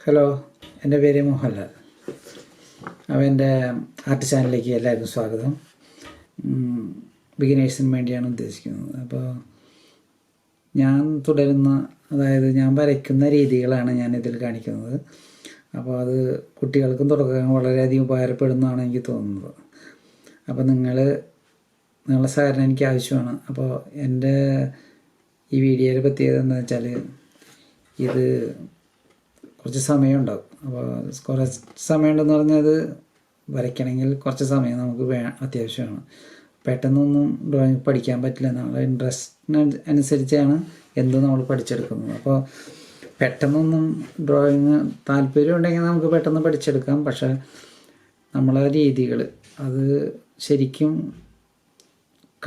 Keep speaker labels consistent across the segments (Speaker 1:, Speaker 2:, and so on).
Speaker 1: Hello, എൻ്റെ പേര് മോഹൻലാൽ. അപ്പോൾ എൻ്റെ ആർട്ട് ചാനലിലേക്ക് എല്ലാവർക്കും സ്വാഗതം. ബിഗിനേഴ്സിന് വേണ്ടിയാണ് ഉദ്ദേശിക്കുന്നത്. അപ്പോൾ ഞാൻ തുടരുന്ന, അതായത് ഞാൻ വരയ്ക്കുന്ന രീതികളാണ് ഞാനിതിൽ കാണിക്കുന്നത്. അപ്പോൾ അത് കുട്ടികൾക്കും തുടക്കം വളരെയധികം ഉപകാരപ്പെടുന്നതാണ് എനിക്ക് തോന്നുന്നത്. അപ്പോൾ നിങ്ങളുടെ സഹകരണം എനിക്ക് ആവശ്യമാണ്. അപ്പോൾ എൻ്റെ ഈ വീഡിയോയുടെ പ്രത്യേകത എന്താണെന്ന് വെച്ചാൽ, ഇത് കുറച്ച് സമയമുണ്ടാകും. അപ്പോൾ കുറച്ച് സമയമുണ്ടെന്ന് പറഞ്ഞാൽ അത് വരയ്ക്കണമെങ്കിൽ കുറച്ച് സമയം നമുക്ക് അത്യാവശ്യമാണ്. പെട്ടെന്നൊന്നും ഡ്രോയിങ് പഠിക്കാൻ പറ്റില്ല. നമ്മുടെ ഇൻട്രസ്റ്റിന് അനുസരിച്ചാണ് എന്തും നമ്മൾ പഠിച്ചെടുക്കുന്നത്. അപ്പോൾ പെട്ടെന്നൊന്നും ഡ്രോയിങ് താല്പര്യം ഉണ്ടെങ്കിൽ നമുക്ക് പെട്ടെന്ന് പഠിച്ചെടുക്കാം. പക്ഷേ നമ്മളെ രീതികൾ അത് ശരിക്കും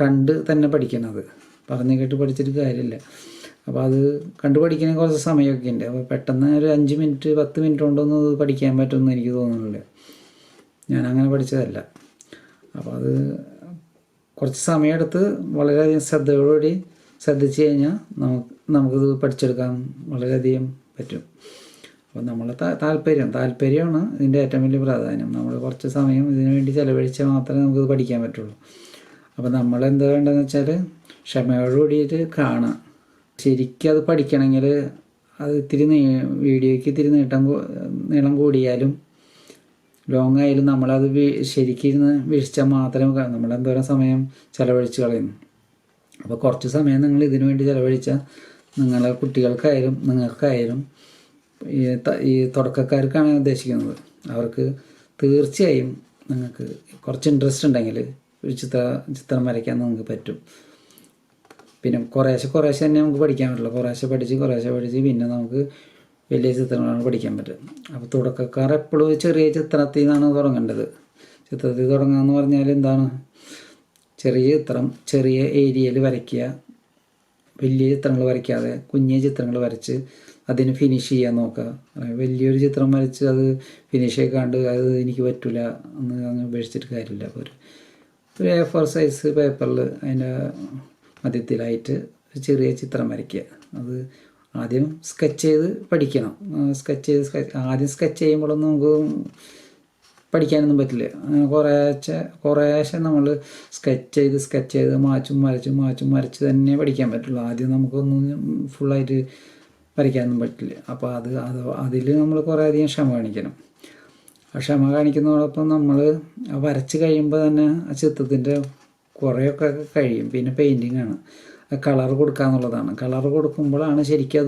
Speaker 1: കണ്ട് തന്നെ പഠിക്കണത്, പറഞ്ഞു കേട്ട് പഠിച്ചിട്ട് കാര്യമില്ല. അപ്പോൾ അത് കണ്ടുപഠിക്കാൻ കുറച്ച് സമയമൊക്കെ ഉണ്ട്. അപ്പോൾ പെട്ടെന്ന് ഒരു 5 മിനിറ്റ് 10 മിനിറ്റ് കൊണ്ടൊന്നും അത് പഠിക്കാൻ പറ്റുമെന്ന് എനിക്ക് തോന്നുന്നില്ല. ഞാൻ അങ്ങനെ പഠിച്ചതല്ല. അപ്പോൾ അത് കുറച്ച് സമയമെടുത്ത് വളരെയധികം ശ്രദ്ധയോടുകൂടി ശ്രദ്ധിച്ചു കഴിഞ്ഞാൽ നമുക്കിത് പഠിച്ചെടുക്കാൻ വളരെയധികം പറ്റും. അപ്പോൾ നമ്മളെ താല്പര്യമാണ് ഇതിൻ്റെ ഏറ്റവും വലിയ പ്രാധാന്യം. നമ്മൾ കുറച്ച് സമയം ഇതിനു വേണ്ടി ചിലവഴിച്ചാൽ മാത്രമേ നമുക്കിത് പഠിക്കാൻ പറ്റുള്ളൂ. അപ്പോൾ നമ്മളെന്താ വേണ്ടതെന്ന് വെച്ചാൽ ക്ഷമയോട് കൂടിയിട്ട് കാണാം. ശരിക്കും അത് പഠിക്കണമെങ്കിൽ അത് വീഡിയോയ്ക്ക് ഇത്തിരി നീളം കൂടിയാലും ലോങ് ആയാലും നമ്മളത് ശരിക്കിരുന്ന് വീഴ്ചാൽ മാത്രമേ നമ്മളെന്തോരം സമയം ചിലവഴിച്ച് കളയുന്നു. അപ്പോൾ കുറച്ച് സമയം നിങ്ങൾ ഇതിനു വേണ്ടി ചിലവഴിച്ചാൽ നിങ്ങളെ കുട്ടികൾക്കായാലും നിങ്ങൾക്കായാലും ഈ തുടക്കക്കാർക്കാണ് ഉദ്ദേശിക്കുന്നത്, അവർക്ക് തീർച്ചയായും നിങ്ങൾക്ക് കുറച്ച് ഇൻട്രസ്റ്റ് ഉണ്ടെങ്കിൽ ഒരു ചിത്രം വരയ്ക്കാൻ നിങ്ങൾക്ക് പറ്റും. പിന്നെ കുറേശ്ശെ തന്നെ നമുക്ക് പഠിക്കാൻ പറ്റുള്ളൂ. കുറേശ്ശെ പഠിച്ച് പിന്നെ നമുക്ക് വലിയ ചിത്രങ്ങളാണ് പഠിക്കാൻ പറ്റും. അപ്പോൾ തുടക്കക്കാർ എപ്പോഴും ചെറിയ ചിത്രത്തിൽ നിന്നാണ് തുടങ്ങേണ്ടത്. ചിത്രത്തിൽ തുടങ്ങുകയെന്ന് പറഞ്ഞാൽ എന്താണ്, ചെറിയ ചിത്രം ചെറിയ ഏരിയയിൽ വരയ്ക്കുക. വലിയ ചിത്രങ്ങൾ വരയ്ക്കാതെ കുഞ്ഞു ചിത്രങ്ങൾ വരച്ച് അതിന് ഫിനിഷ് ചെയ്യാൻ നോക്കുക. വലിയൊരു ചിത്രം വരച്ച് അത് ഫിനിഷ് ചെയ്യിക്കാണ്ട് അത് എനിക്ക് പറ്റില്ല എന്ന് അങ്ങ് ഉപേക്ഷിച്ചിട്ട് കാര്യമില്ല. ഒരു A4 സൈസ് പേപ്പറിൽ അതിൻ്റെ മധ്യത്തിലായിട്ട് ചെറിയ ചിത്രം വരയ്ക്കുക. അത് ആദ്യം സ്കെച്ച് ചെയ്ത് പഠിക്കണം. ആദ്യം സ്കെച്ച് ചെയ്യുമ്പോഴൊന്നും നമുക്ക് പഠിക്കാനൊന്നും പറ്റില്ല. അങ്ങനെ കുറേശ്ശെ നമ്മൾ സ്കെച്ച് ചെയ്ത് മാച്ചും വരച്ച് തന്നെ പഠിക്കാൻ പറ്റുള്ളൂ. ആദ്യം നമുക്കൊന്നും ഫുള്ളായിട്ട് വരയ്ക്കാനൊന്നും പറ്റില്ല. അപ്പോൾ അതിൽ നമ്മൾ കുറേയധികം ക്ഷമ കാണിക്കണം. ആ ക്ഷമ കാണിക്കുന്നതോടൊപ്പം നമ്മൾ വരച്ച് കഴിയുമ്പോൾ തന്നെ ആ ചിത്രത്തിൻ്റെ കുറേയൊക്കെ കഴിയും. പിന്നെ പെയിൻറ്റിങ്ങാണ്, കളർ കൊടുക്കുക എന്നുള്ളതാണ്. കളർ കൊടുക്കുമ്പോഴാണ് ശരിക്കും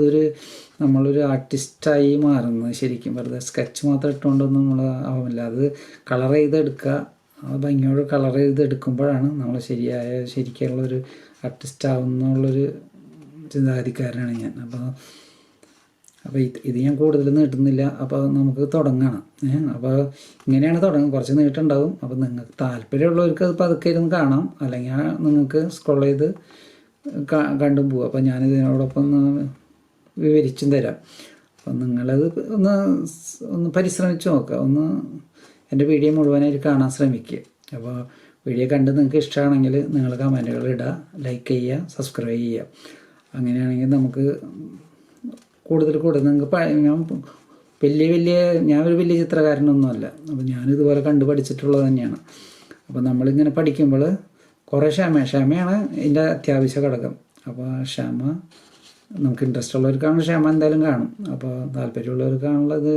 Speaker 1: നമ്മളൊരു ആർട്ടിസ്റ്റായി മാറുന്നത്. ശരിക്കും വെറുതെ സ്കെച്ച് മാത്രം ഇട്ടുകൊണ്ടൊന്നും നമ്മൾ ആവില്ല. അത് കളർ ചെയ്തെടുക്കുക, ഭംഗിയോട് കളർ ചെയ്തെടുക്കുമ്പോഴാണ് നമ്മൾ ശരിക്കുള്ളൊരു ആർട്ടിസ്റ്റ് ആവുന്നുള്ളൊരു ചിന്താഗതിക്കാരനാണ് ഞാൻ. അപ്പോൾ ഇത് ഞാൻ കൂടുതൽ നീട്ടുന്നില്ല. അപ്പോൾ നമുക്ക് തുടങ്ങണം. അപ്പോൾ ഇങ്ങനെയാണ് കുറച്ച് നീട്ടുണ്ടാവും. അപ്പോൾ നിങ്ങൾക്ക് താല്പര്യമുള്ളവർക്ക് അത് പതുക്കെ ഇരുന്ന് കാണാം, അല്ലെങ്കിൽ നിങ്ങൾക്ക് സ്ക്രോൾ ചെയ്ത് കണ്ടും പോവുക. അപ്പോൾ ഞാനിതിനോടൊപ്പം ഒന്ന് വിവരിച്ചും തരാം. അപ്പം നിങ്ങളത് ഒന്ന് പരിശ്രമിച്ച് നോക്കുക. എൻ്റെ വീഡിയോ മുഴുവനായിട്ട് കാണാൻ ശ്രമിക്കുക. അപ്പോൾ വീഡിയോ കണ്ട് നിങ്ങൾക്ക് ഇഷ്ടമാണെങ്കിൽ നിങ്ങൾ കമൻറ്റുകൾ ഇടുക, ലൈക്ക് ചെയ്യുക, സബ്സ്ക്രൈബ് ചെയ്യുക. അങ്ങനെയാണെങ്കിൽ നമുക്ക് കൂടുതൽ നിങ്ങൾക്ക് ഞാനൊരു വലിയ ചിത്രകാരനൊന്നുമല്ല. അപ്പോൾ ഞാനിതുപോലെ കണ്ടു പഠിച്ചിട്ടുള്ളത് തന്നെയാണ്. അപ്പോൾ നമ്മളിങ്ങനെ പഠിക്കുമ്പോൾ കുറേ ക്ഷമയാണ് ഇതിൻ്റെ അത്യാവശ്യ ഘടകം. അപ്പോൾ ക്ഷമ നമുക്ക് ഇൻട്രസ്റ്റ് ഉള്ളവർക്കാണ് ക്ഷമ എന്തായാലും കാണും. അപ്പോൾ താല്പര്യമുള്ളവർക്കാണുള്ളത്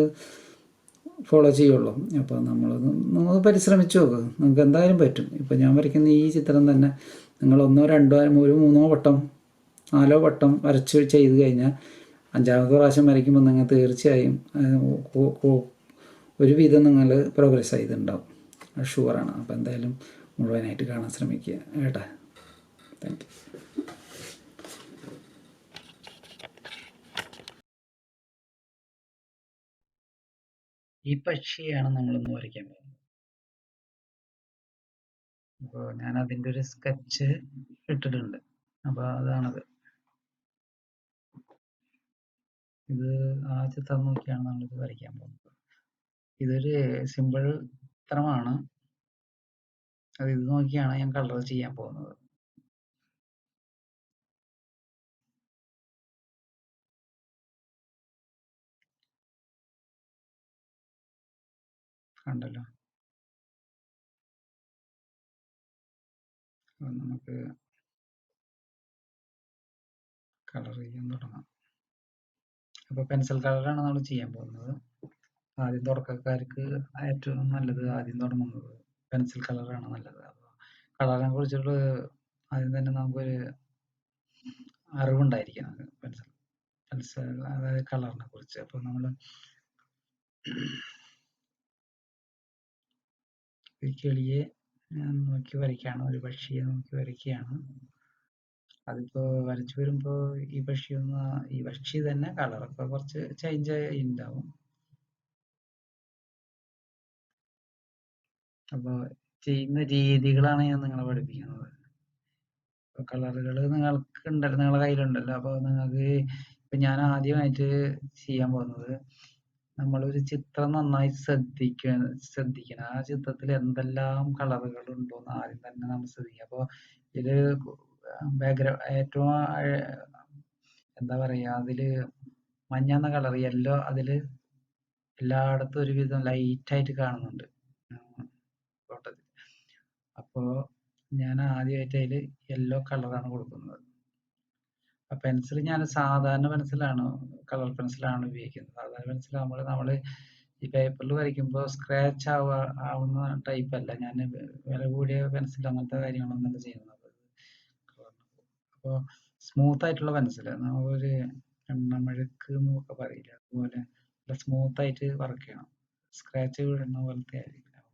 Speaker 1: ഫോളോ ചെയ്യുള്ളൂ. അപ്പോൾ നമ്മൾ പരിശ്രമിച്ച് നോക്കുക, നമുക്ക് എന്തായാലും പറ്റും. ഇപ്പോൾ ഞാൻ വരയ്ക്കുന്ന ഈ ചിത്രം തന്നെ നിങ്ങൾ 1 2 3 വട്ടം 4 വട്ടം വരച്ച് ചെയ്ത് കഴിഞ്ഞാൽ 5ാമത്തെ പ്രാവശ്യം വരയ്ക്കുമ്പോൾ നിങ്ങൾ തീർച്ചയായും ഒരുവിധം നിങ്ങൾ പ്രോഗ്രസ് ചെയ്തിട്ടുണ്ടാവും, അത് ഷുവറാണ്. അപ്പോൾ എന്തായാലും മുഴുവനായിട്ട് കാണാൻ ശ്രമിക്കുക കേട്ടോ. Thank you. ഈ പക്ഷിയാണ് നമ്മളിന്ന് വരയ്ക്കാൻ പോകുന്നത്. അപ്പോൾ ഞാൻ അതിൻ്റെ ഒരു സ്കെച്ച് ഇട്ടിട്ടുണ്ട്. അപ്പോൾ അതാണത്. ഇത് ആ ചിത്രം നോക്കിയാണ് നമ്മളിത് വരയ്ക്കാൻ പോകുന്നത്. ഇതൊരു സിമ്പിൾ ചിത്രമാണ്. അത് ഇത് നോക്കിയാണ് ഞാൻ കളർ ചെയ്യാൻ പോകുന്നത്. കണ്ടല്ലോ. അപ്പോൾ നമുക്ക് കളർ ചെയ്യാൻ തുടങ്ങാം. അപ്പോൾ പെൻസിൽ കളറാണ് നമ്മൾ ചെയ്യാൻ പോകുന്നത്. ആദ്യം തുടക്കക്കാർക്ക് ഏറ്റവും നല്ലത് ആദ്യം തുടങ്ങുന്നത് പെൻസിൽ കളറാണ് നല്ലത്. അപ്പോൾ കളറിനെ കുറിച്ചുള്ള ആദ്യം തന്നെ നമുക്കൊരു അറിവുണ്ടായിരിക്കണം. പെൻസിൽ അതായത് കളറിനെ കുറിച്ച്. അപ്പോൾ നമ്മൾ ഒരു കിളിയെ നോക്കി വരയ്ക്കുകയാണ്, ഒരു പക്ഷിയെ നോക്കി വരയ്ക്കുകയാണ്. അതിപ്പോ വരച്ചു വരുമ്പോ ഈ പക്ഷി തന്നെ കളറൊക്കെ കുറച്ച് ചേഞ്ച് ഉണ്ടാവും. അപ്പൊ ചെയ്യുന്ന രീതികളാണ് ഞാൻ നിങ്ങളെ പഠിപ്പിക്കുന്നത്. കളറുകൾ നിങ്ങൾക്ക് ഉണ്ടല്ലോ, നിങ്ങളുടെ കയ്യിലുണ്ടല്ലോ. അപ്പൊ നിങ്ങൾക്ക് ഇപ്പൊ ഞാൻ ആദ്യമായിട്ട് ചെയ്യാൻ പോകുന്നത്, നമ്മളൊരു ചിത്രം നന്നായി ശ്രദ്ധിക്കണം. ആ ചിത്രത്തിൽ എന്തെല്ലാം കളറുകൾ ഉണ്ടോന്ന് ആദ്യം തന്നെ നമ്മൾ ശ്രദ്ധിക്കുക. അപ്പൊ ഇത് ഏറ്റവും എന്താ പറയാ, അതില് മഞ്ഞ എന്ന കളർ, യെല്ലോ അതില് എല്ലായിടത്തും ഒരുവിധം ലൈറ്റ് ആയിട്ട് കാണുന്നുണ്ട് ഫോട്ടോത്തിൽ. അപ്പോ ഞാൻ ആദ്യമായിട്ട് അതിൽ യെല്ലോ കളറാണ് കൊടുക്കുന്നത്. പെൻസിൽ ഞാൻ സാധാരണ പെൻസിലാണ്, കളർ പെൻസിലാണ് ഉപയോഗിക്കുന്നത്. സാധാരണ പെൻസിലാകുമ്പോൾ നമ്മൾ ഈ പേപ്പറിൽ വരയ്ക്കുമ്പോൾ സ്ക്രാച്ച് ആവുന്ന ടൈപ്പ് അല്ല ഞാൻ, വില കൂടിയ പെൻസിൽ അങ്ങനത്തെ കാര്യങ്ങളൊന്നും ചെയ്യുന്നത്. അപ്പോൾ സ്മൂത്ത് ആയിട്ടുള്ള പെൻസിൽ, നമ്മളൊരു എണ്ണമെഴുക്ക് എന്നൊക്കെ പറയില്ല, അതുപോലെ നല്ല സ്മൂത്ത് ആയിട്ട് വർക്ക് ചെയ്യണം. സ്ക്രാച്ച് വീഴുന്ന പോലത്തെ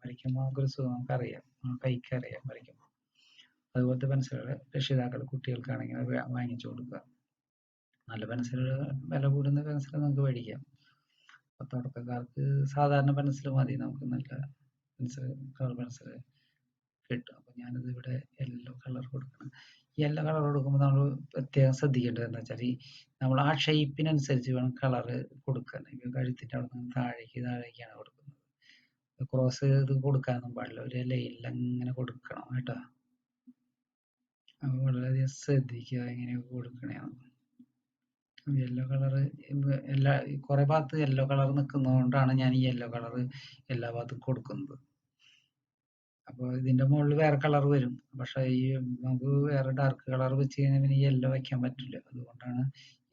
Speaker 1: വരയ്ക്കുമ്പോൾ നമുക്കൊരു സുഖം, നമുക്കറിയാം, കൈക്ക് അറിയാം വരയ്ക്കുമ്പോൾ. അതുപോലത്തെ പെൻസിലുകൾ രക്ഷിതാക്കൾ കുട്ടികൾക്കാണെങ്കിൽ വാങ്ങിച്ചു കൊടുക്കുക. നല്ല പെൻസിലുകൾ, വില കൂടുന്ന പെൻസിൽ നമുക്ക് മേടിക്കാം. അപ്പോൾ തുടക്കക്കാർക്ക് സാധാരണ പെൻസിൽ മതി, നമുക്ക് നല്ല പെൻസിൽ, കളർ പെൻസിൽ കിട്ടും. അപ്പോൾ ഞാനിത് ഇവിടെ യെല്ലോ കളർ കൊടുക്കണം. യെല്ലോ കളർ കൊടുക്കുമ്പോൾ നമ്മൾ പ്രത്യേകം ശ്രദ്ധിക്കേണ്ടത് എന്താ വെച്ചാൽ, നമ്മൾ ആ ഷേപ്പിനനുസരിച്ച് വേണം കളർ കൊടുക്കാൻ. ഇപ്പോൾ കഴുത്തിൻ്റെ അവിടെ നിന്ന് താഴേക്കാണ് കൊടുക്കുന്നത്. ക്രോസ് ചെയ്ത് കൊടുക്കാനൊന്നും പാടില്ല, ഒരു ലൈനിൽ അങ്ങനെ കൊടുക്കണം കേട്ടോ. അപ്പോൾ വളരെയധികം ശ്രദ്ധിക്കുക എങ്ങനെയൊക്കെ കൊടുക്കണേന്ന്. യെല്ലോ കളർ കുറെ ഭാഗത്ത് യെല്ലോ കളർ നിൽക്കുന്നതുകൊണ്ടാണ് ഞാൻ ഈ യെല്ലോ കളർ എല്ലാ ഭാഗത്തും കൊടുക്കുന്നത്. അപ്പോൾ ഇതിന്റെ മുകളിൽ വേറെ കളർ വരും, പക്ഷെ ഈ നമുക്ക് വേറെ ഡാർക്ക് കളർ വെച്ച് കഴിഞ്ഞാൽ പിന്നെ യെല്ലോ വെക്കാൻ പറ്റില്ല. അതുകൊണ്ടാണ്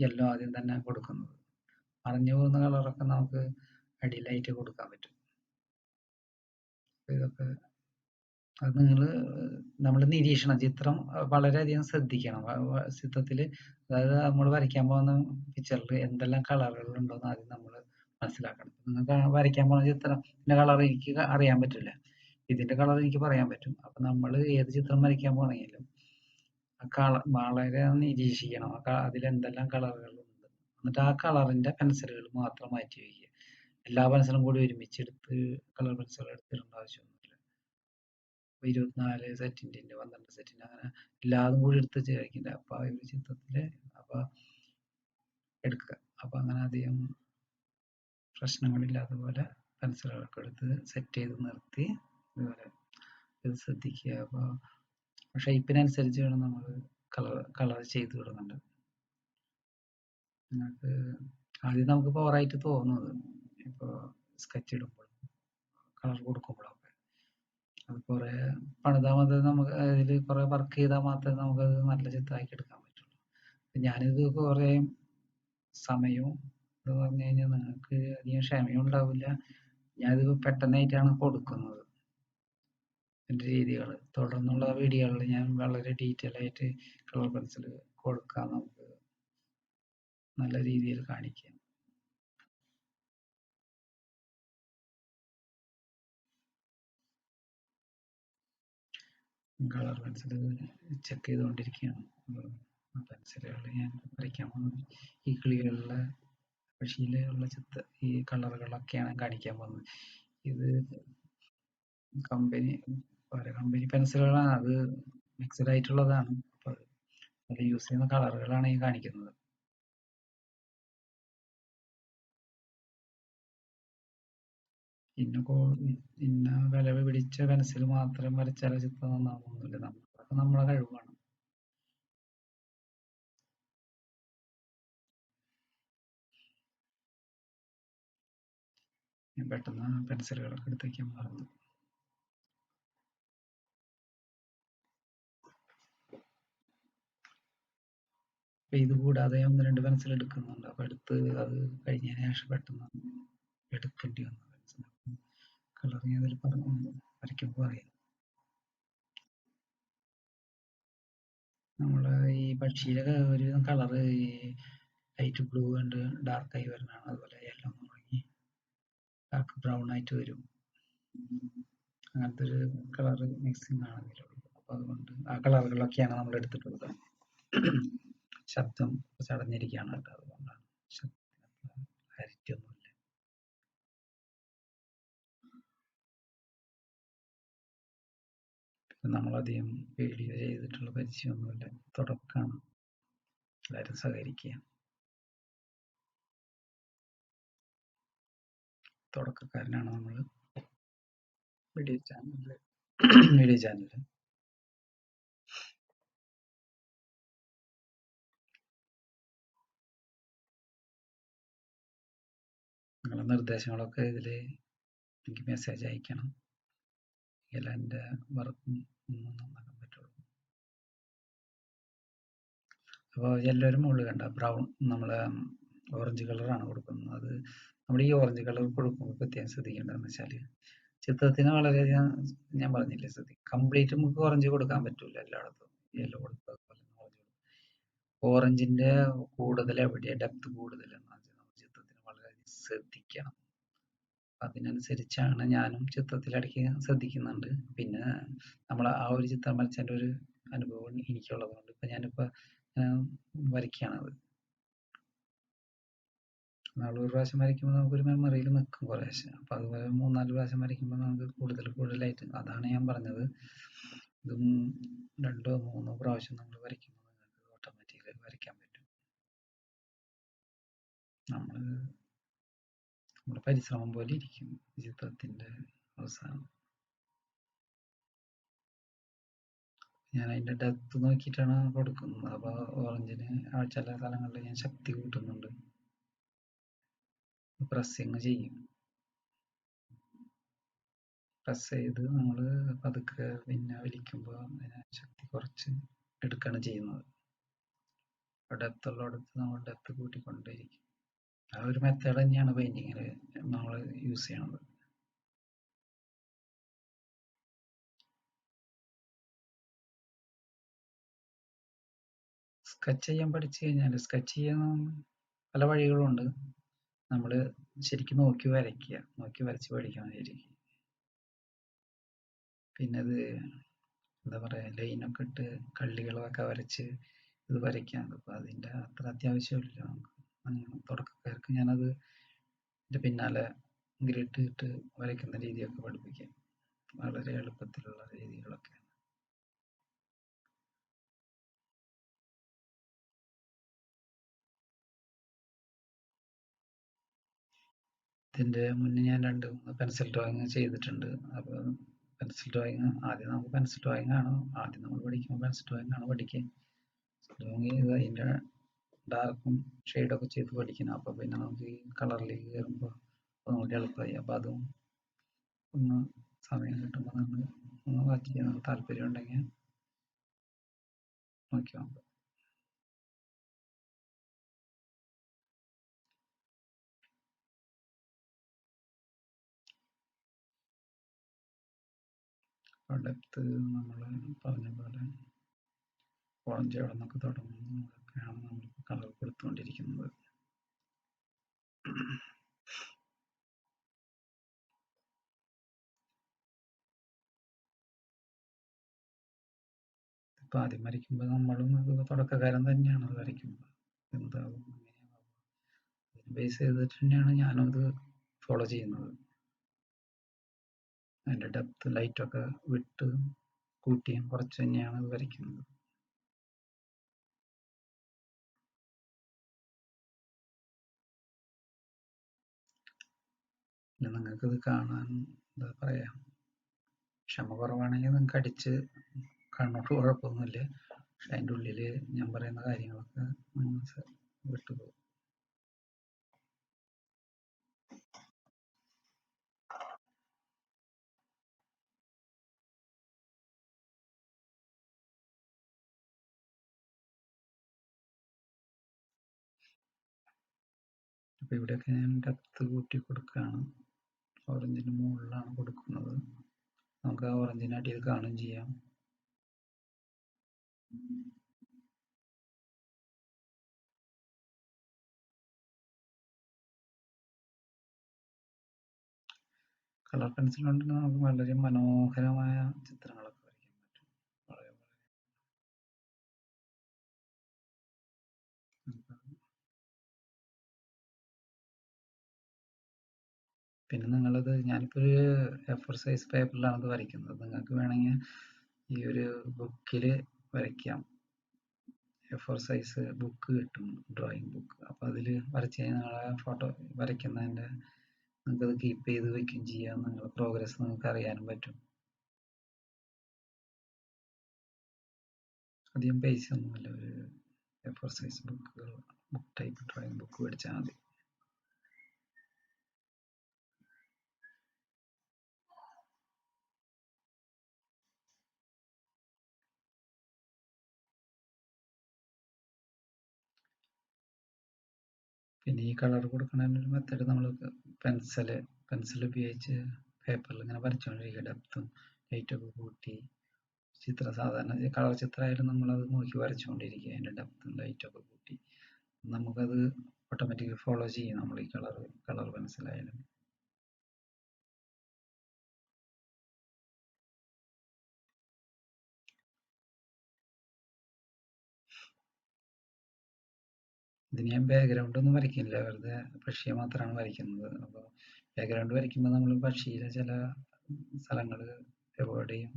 Speaker 1: യെല്ലോ ആദ്യം തന്നെ കൊടുക്കുന്നത്. മറഞ്ഞു പോകുന്ന കളറൊക്കെ നമുക്ക് അടിയിലായിട്ട് കൊടുക്കാൻ പറ്റും. ഇതൊക്കെ അത് നമ്മൾ നിരീക്ഷണം, ചിത്രം വളരെയധികം ശ്രദ്ധിക്കണം. ചിത്രത്തിൽ, അതായത് നമ്മൾ വരയ്ക്കാൻ പോകുന്ന പിക്ചറിൽ എന്തെല്ലാം കളറുകൾ ഉണ്ടോന്ന് ആദ്യം നമ്മൾ മനസ്സിലാക്കണം. നിങ്ങൾക്ക് വരയ്ക്കാൻ പോകുന്ന ചിത്രത്തിന്റെ കളർ എനിക്ക് അറിയാൻ പറ്റില്ല, ഇതിന്റെ കളർ എനിക്ക് പറയാൻ പറ്റും. അപ്പൊ നമ്മൾ ഏത് ചിത്രം വരയ്ക്കാൻ പോണെങ്കിലും വളരെ നിരീക്ഷിക്കണം, അതിൽ എന്തെല്ലാം കളറുകൾ ഉണ്ട്. എന്നിട്ട് ആ കളറിന്റെ പെൻസിലുകൾ മാത്രം മാറ്റി വയ്ക്കുക. എല്ലാ പെൻസിലും കൂടി ഒരുമിച്ചെടുത്ത് കളർ പെൻസിലുകൾ എടുത്തിടേണ്ട ആവശ്യമൊന്നുമില്ല. 24 സെറ്റിന്റെ 12 സെറ്റിന്റെ അങ്ങനെ എല്ലാതും കൂടി എടുത്ത് ചേർക്കില്ല. അപ്പൊ ആ ഒരു ചിത്രത്തില് അപ്പൊ എടുക്കുക. അപ്പൊ അങ്ങനെ അധികം പ്രശ്നങ്ങളില്ലാത്ത പോലെ പെൻസിലുകളൊക്കെ എടുത്ത് സെറ്റ് ചെയ്ത് നിർത്തി ഇതുപോലെ ഇത് ശ്രദ്ധിക്കുക. അപ്പോൾ ഷേപ്പിനനുസരിച്ച് വേണം നമ്മൾ കളർ ചെയ്ത് തുടങ്ങേണ്ടത്. നിങ്ങൾക്ക് ആദ്യം നമുക്ക് ഓവറായിട്ട് തോന്നുന്നത്, ഇപ്പോൾ സ്കെച്ച് ഇടുമ്പോൾ കളർ കൊടുക്കുമ്പോഴൊക്കെ അത് കുറെ പണിതാൽ മാത്രമേ നമുക്ക് അതിൽ കുറെ വർക്ക് ചെയ്താൽ മാത്രമേ നമുക്കത് നല്ല ചിത്രമാക്കി എടുക്കാൻ പറ്റുള്ളൂ. ഞാനിത് കുറെ സമയവും ഇത് പറഞ്ഞു കഴിഞ്ഞാൽ നിങ്ങൾക്ക് അധികം ക്ഷമയും ഉണ്ടാവില്ല. ഞാനിത് പെട്ടെന്നായിട്ടാണ് കൊടുക്കുന്നത്. എൻ്റെ രീതികൾ തുടർന്നുള്ള വീഡിയോകളിൽ ഞാൻ വളരെ ഡീറ്റെയിൽ ആയിട്ട് കളർ പെൻസിൽ കൊടുക്കാൻ നമുക്ക് നല്ല രീതിയിൽ കാണിക്കാം. കളർ പെൻസിൽ ചെക്ക് ചെയ്തുകൊണ്ടിരിക്കുകയാണ്. പെൻസിലുകൾ ഞാൻ വരയ്ക്കാൻ പോകുന്നത് ഈ കിളികളിലെ പക്ഷിയിലുള്ള ഈ കളറുകളൊക്കെയാണ് കാണിക്കാൻ പോകുന്നത്. ഇത് കമ്പനി കമ്പനി പെൻസിലുകളാണ്, അത് മിക്സഡ് ആയിട്ടുള്ളതാണ്. അപ്പോൾ അത് യൂസ് ചെയ്യുന്ന കളറുകളാണ് ഈ കാണിക്കുന്നത്. ഇന്ന വില പിടിച്ച പെൻസിൽ മാത്രം വരച്ചാൽ ചിത്രം നന്നാവുന്നില്ല. അതൊക്കെ നമ്മളെ കഴിവാണ്. ഞാൻ പെട്ടെന്ന് പെൻസിലുകളൊക്കെ എടുത്ത് വയ്ക്കാൻ മറന്നു. അപ്പം ഇത് കൂടാതെ 1-2 പെൻസിൽ എടുക്കുന്നുണ്ട്. അപ്പം എടുത്ത് അത് കഴിഞ്ഞതിന് ശേഷം പെട്ടെന്ന് എടുക്കേണ്ടി വന്നു പെൻസിൽ. കളർ ഞാൻ അതിൽ പറഞ്ഞു വരയ്ക്കുമ്പോൾ അറിയാം. നമ്മൾ ഈ പക്ഷിയുടെ ഒരുവിധം കളറ് ഈ ലൈറ്റ് ബ്ലൂ ഉണ്ട്, ഡാർക്കായി വരുന്നതാണ്. അതുപോലെ യെല്ലോ തുടങ്ങി ഡാർക്ക് ബ്രൗൺ ആയിട്ട് വരും. അങ്ങനത്തെ ഒരു കളർ മിക്സിംഗ് ആണ് ഇതിലുള്ളത്. അപ്പോൾ അതുകൊണ്ട് ആ കളറുകളൊക്കെയാണ് നമ്മൾ എടുത്തിട്ടുള്ളത്. ശബ്ദം ചടഞ്ഞിരിക്കുകയാണ് കേട്ടോ, അതുകൊണ്ടാണ് ശബ്ദത്തിന് ക്ലാരിറ്റി ഒന്നുമില്ല. നമ്മളധികം വീഡിയോ ചെയ്തിട്ടുള്ള പരിചയമൊന്നുമില്ല, തുടക്കമാണ്. എല്ലാവരും സഹകരിക്കുക. തുടക്കക്കാരനാണ് നമ്മൾ. വീഡിയോ ചാനൽ നിങ്ങളുടെ നിർദ്ദേശങ്ങളൊക്കെ ഇതിൽ എനിക്ക് മെസ്സേജ് അയക്കണം. എല്ലാം എൻ്റെ വർക്കും നന്നാക്കാൻ പറ്റുള്ളൂ. അപ്പോൾ എല്ലാവരും മുകളിൽ കണ്ട ബ്രൗൺ നമ്മൾ ഓറഞ്ച് കളറാണ് കൊടുക്കുന്നത്. അത് നമ്മൾ ഈ ഓറഞ്ച് കളർ കൊടുക്കുമ്പോൾ പ്രത്യേകം ശ്രദ്ധിക്കേണ്ടതെന്ന് വെച്ചാൽ ചിത്രത്തിന് വളരെയധികം ഞാൻ പറഞ്ഞില്ലേ കംപ്ലീറ്റ് നമുക്ക് ഓറഞ്ച് കൊടുക്കാൻ പറ്റില്ല എല്ലായിടത്തും. യെല്ലോ കൊടുത്തത് ഓറഞ്ചിന്റെ കൂടുതൽ എവിടെയാണ് ഡെപ്ത് കൂടുതൽ എന്ന് ചിത്രത്തിന് വളരെയധികം ശ്രദ്ധിക്കണം. അതിനനുസരിച്ചാണ് ഞാനും ചിത്രത്തിൽ ഇടയ്ക്ക് ശ്രദ്ധിക്കുന്നുണ്ട്. പിന്നെ നമ്മൾ ആ ഒരു ചിത്രം വരച്ചതിൻ്റെ ഒരു അനുഭവം എനിക്കുള്ളത് കൊണ്ട് ഇപ്പം ഞാനിപ്പോൾ വരയ്ക്കുകയാണത്. നമ്മളൊരു പ്രാവശ്യം വരയ്ക്കുമ്പോൾ നമുക്കൊരു മെമ്മറിയിൽ നിൽക്കും കുറേശ്ശെ. അപ്പം അതുപോലെ 3-4 പ്രാവശ്യം വരയ്ക്കുമ്പോൾ നമുക്ക് കൂടുതലായിട്ട്, അതാണ് ഞാൻ പറഞ്ഞത്, ഇതും 2-3 പ്രാവശ്യം നമ്മൾ വരയ്ക്കുമ്പോൾ നിങ്ങൾക്ക് ഓട്ടോമാറ്റിക്കലി വരയ്ക്കാൻ പറ്റും. നമ്മുടെ പരിശ്രമം പോലെ ഇരിക്കും ചിത്രത്തിൻ്റെ അവസാനം. ഞാൻ അതിൻ്റെ ഡെപ്ത് നോക്കിയിട്ടാണ് കൊടുക്കുന്നത്. അപ്പോൾ ഓറഞ്ചിന് ചില സ്ഥലങ്ങളിൽ ഞാൻ ശക്തി കൂട്ടുന്നുണ്ട്, പ്രസ്സിങ് ചെയ്യും. പ്രസ് ചെയ്ത് നമ്മൾ പതുക്കെ പിന്നെ വലിക്കുമ്പോൾ അതിനെ ശക്തി കുറച്ച് എടുക്കുകയാണ് ചെയ്യുന്നത്. ഡെപ്ത് ഉള്ളിടത്ത് നമ്മൾ ഡെപ്ത് കൂട്ടിക്കൊണ്ടേയിരിക്കും. ആ ഒരു മെത്തേഡ് തന്നെയാണ് പെയിൻറ്റിങ്ങിൽ നമ്മൾ യൂസ് ചെയ്യണത്. സ്കെച്ച് ചെയ്യാൻ പഠിച്ചു കഴിഞ്ഞാൽ സ്കെച്ച് ചെയ്യാൻ പല വഴികളുണ്ട്. നമ്മൾ ശരിക്കും നോക്കി വരയ്ക്കുക, നോക്കി വരച്ച് പഠിക്കണം ശരിക്കും. പിന്നെ അത് എന്താ പറയുക, ലൈനൊക്കെ ഇട്ട് കള്ളികളൊക്കെ വരച്ച് ഇത് വരയ്ക്കാം. അപ്പോൾ അതിൻ്റെ അത്ര അത്യാവശ്യമില്ല നമുക്ക്. അങ്ങനെ തുടക്കക്കാർക്ക് ഞാനത് ഇതിൻ്റെ പിന്നാലെ ഗ്രിഡ് ഇട്ട് വരയ്ക്കുന്ന രീതിയൊക്കെ പഠിപ്പിക്കാം. വളരെ എളുപ്പത്തിലുള്ള രീതികളൊക്കെ. ഇതിൻ്റെ മുന്നേ ഞാൻ 2-3 പെൻസിൽ ഡ്രോയിങ് ചെയ്തിട്ടുണ്ട്. അപ്പോൾ പെൻസിൽ ഡ്രോയിങ് ആദ്യം നമ്മൾ പഠിക്കുമ്പോൾ പെൻസിൽ ഡ്രോയിങ് ആണ് പഠിക്കുക. ഡ്രോയിങ് ചെയ്ത് അതിൻ്റെ ഡാർക്കും ഷെയ്ഡൊക്കെ ചെയ്ത് പഠിക്കണം. അപ്പോൾ പിന്നെ നമുക്ക് ഈ കളറിലേക്ക് കയറുമ്പോൾ നമുക്ക് എളുപ്പമായി. അപ്പോൾ അതും ഒന്ന് സമയം കിട്ടുമ്പോൾ നമ്മൾ ഒന്ന് വാച്ച് ചെയ്യാൻ താല്പര്യം ഉണ്ടെങ്കിൽ നോക്കിയാൽ മതി. ഡെപ്ത് നമ്മൾ പറഞ്ഞ പോലെ ഓറഞ്ച് എവിടെ നിന്നൊക്കെ തുടങ്ങുന്നു അതൊക്കെയാണ് നമ്മൾ കളർ കൊടുത്തുകൊണ്ടിരിക്കുന്നത്. ഇപ്പം ആദ്യം വരയ്ക്കുമ്പോൾ നമ്മളും തുടക്കക്കാരൻ തന്നെയാണ് അത് വരയ്ക്കുമ്പോൾ. എന്താവും അങ്ങനെയാവും ബേസ് ചെയ്തിട്ട് തന്നെയാണ് ഞാനും അത് ഫോളോ ചെയ്യുന്നത്. അതിൻ്റെ ഡെപ്ത് ലൈറ്റൊക്കെ വിട്ട് കൂട്ടിയും കുറച്ച് തന്നെയാണ് അത് വരയ്ക്കുന്നത്. പിന്നെ നിങ്ങൾക്കിത് കാണാൻ എന്താ പറയുക, ക്ഷമ കുറവാണെങ്കിൽ നിങ്ങൾക്ക് അടിച്ച് കണ്ണോട്ട് കുഴപ്പമൊന്നുമില്ല. പക്ഷെ അതിൻ്റെ ഉള്ളിൽ ഞാൻ പറയുന്ന കാര്യങ്ങളൊക്കെ വിട്ടുപോകും. അപ്പോൾ ഇവിടെയൊക്കെ ഞാൻ ഡെപ്ത് കൂട്ടി കൊടുക്കുകയാണ്. ഓറഞ്ചിന് മുകളിലാണ് കൊടുക്കുന്നത്. നമുക്ക് ആ ഓറഞ്ചിന് അടിയിൽ കാണുകയും ചെയ്യാം. കളർ പെൻസിൽ കൊണ്ട് നമുക്ക് വളരെ മനോഹരമായ ചിത്രങ്ങളൊക്കെ വരയ്ക്കാൻ പറ്റും. വളരെ പിന്നെ നിങ്ങളത് ഞാനിപ്പോൾ ഒരു A4 സൈസ് പേപ്പറിലാണ് ഇത് വരയ്ക്കുന്നത്. നിങ്ങൾക്ക് വേണമെങ്കിൽ ഈ ഒരു ബുക്കിൽ വരയ്ക്കാം. A4 സൈസ് ബുക്ക് കിട്ടും, ഡ്രോയിങ് ബുക്ക്. അപ്പോൾ അതിൽ വരച്ച് കഴിഞ്ഞാൽ നിങ്ങളെ ഫോട്ടോ വരയ്ക്കുന്നതിൻ്റെ നിങ്ങൾക്കത് കീപ്പ് ചെയ്ത് വയ്ക്കുകയും ചെയ്യാം. നിങ്ങളുടെ പ്രോഗ്രസ് നിങ്ങൾക്ക് അറിയാനും പറ്റും. അധികം പൈസ ഒന്നുമില്ല. ഒരു A4 size book type drawing book മേടിച്ചാൽ മതി. പിന്നെ ഈ കളർ കൊടുക്കുന്നതിൻ്റെ ഒരു മെത്തേഡ് നമ്മൾ പെൻസിൽ ഉപയോഗിച്ച് പേപ്പറിൽ ഇങ്ങനെ വരച്ചുകൊണ്ടിരിക്കുക. ഡെപ്തും ലൈറ്റൊക്കെ കൂട്ടി സാധാരണ കളർ ചിത്രമായാലും നമ്മളത് നോക്കി വരച്ചുകൊണ്ടിരിക്കുക. അതിൻ്റെ ഡെപ്തും ലൈറ്റൊക്കെ കൂട്ടി നമുക്കത് ഓട്ടോമാറ്റിക്കലി ഫോളോ ചെയ്യും. നമ്മൾ ഈ കളർ പെൻസിലായാലും ഇതിന് ഞാൻ ബാക്ക്ഗ്രൗണ്ട് ഒന്നും വരയ്ക്കുന്നില്ല, വെറുതെ പക്ഷിയെ മാത്രമാണ് വരയ്ക്കുന്നത്. അപ്പോൾ ബാക്ക്ഗ്രൗണ്ട് വരയ്ക്കുമ്പോൾ നമ്മൾ പക്ഷിയിലെ ചില സ്ഥലങ്ങൾ അവോയ്ഡ് ചെയ്യും.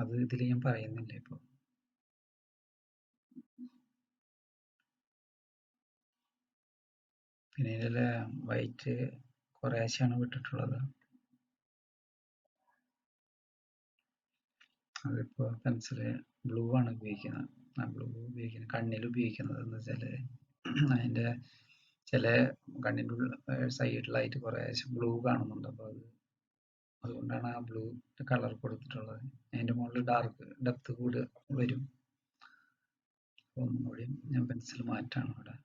Speaker 1: അത് ഇതിൽ ഞാൻ പറയുന്നില്ല ഇപ്പോൾ. പിന്നെ ഇതിൽ വൈറ്റ് കുറേശ്ശെയാണ് വിട്ടിട്ടുള്ളത്. അതിപ്പോൾ പെൻസില് ബ്ലൂ ആണ് ഉപയോഗിക്കുന്നത്. ആ ബ്ലൂ ഉപയോഗിക്കുന്നത് കണ്ണിൽ ഉപയോഗിക്കുന്നത് എന്ന് വെച്ചാൽ അതിൻ്റെ ചില കണ്ണിൻ്റെ സൈഡിലായിട്ട് കുറേശ്ശെ ബ്ലൂ കാണുന്നുണ്ട്. അപ്പോൾ അതുകൊണ്ടാണ് ആ ബ്ലൂ കളർ കൊടുത്തിട്ടുള്ളത്. അതിൻ്റെ മുകളിൽ ഡാർക്ക് ഡെപ്ത് കൂടി വരും. ഒന്നുകൂടി ഞാൻ പെൻസിൽ മാറ്റാണ് ഇവിടെ.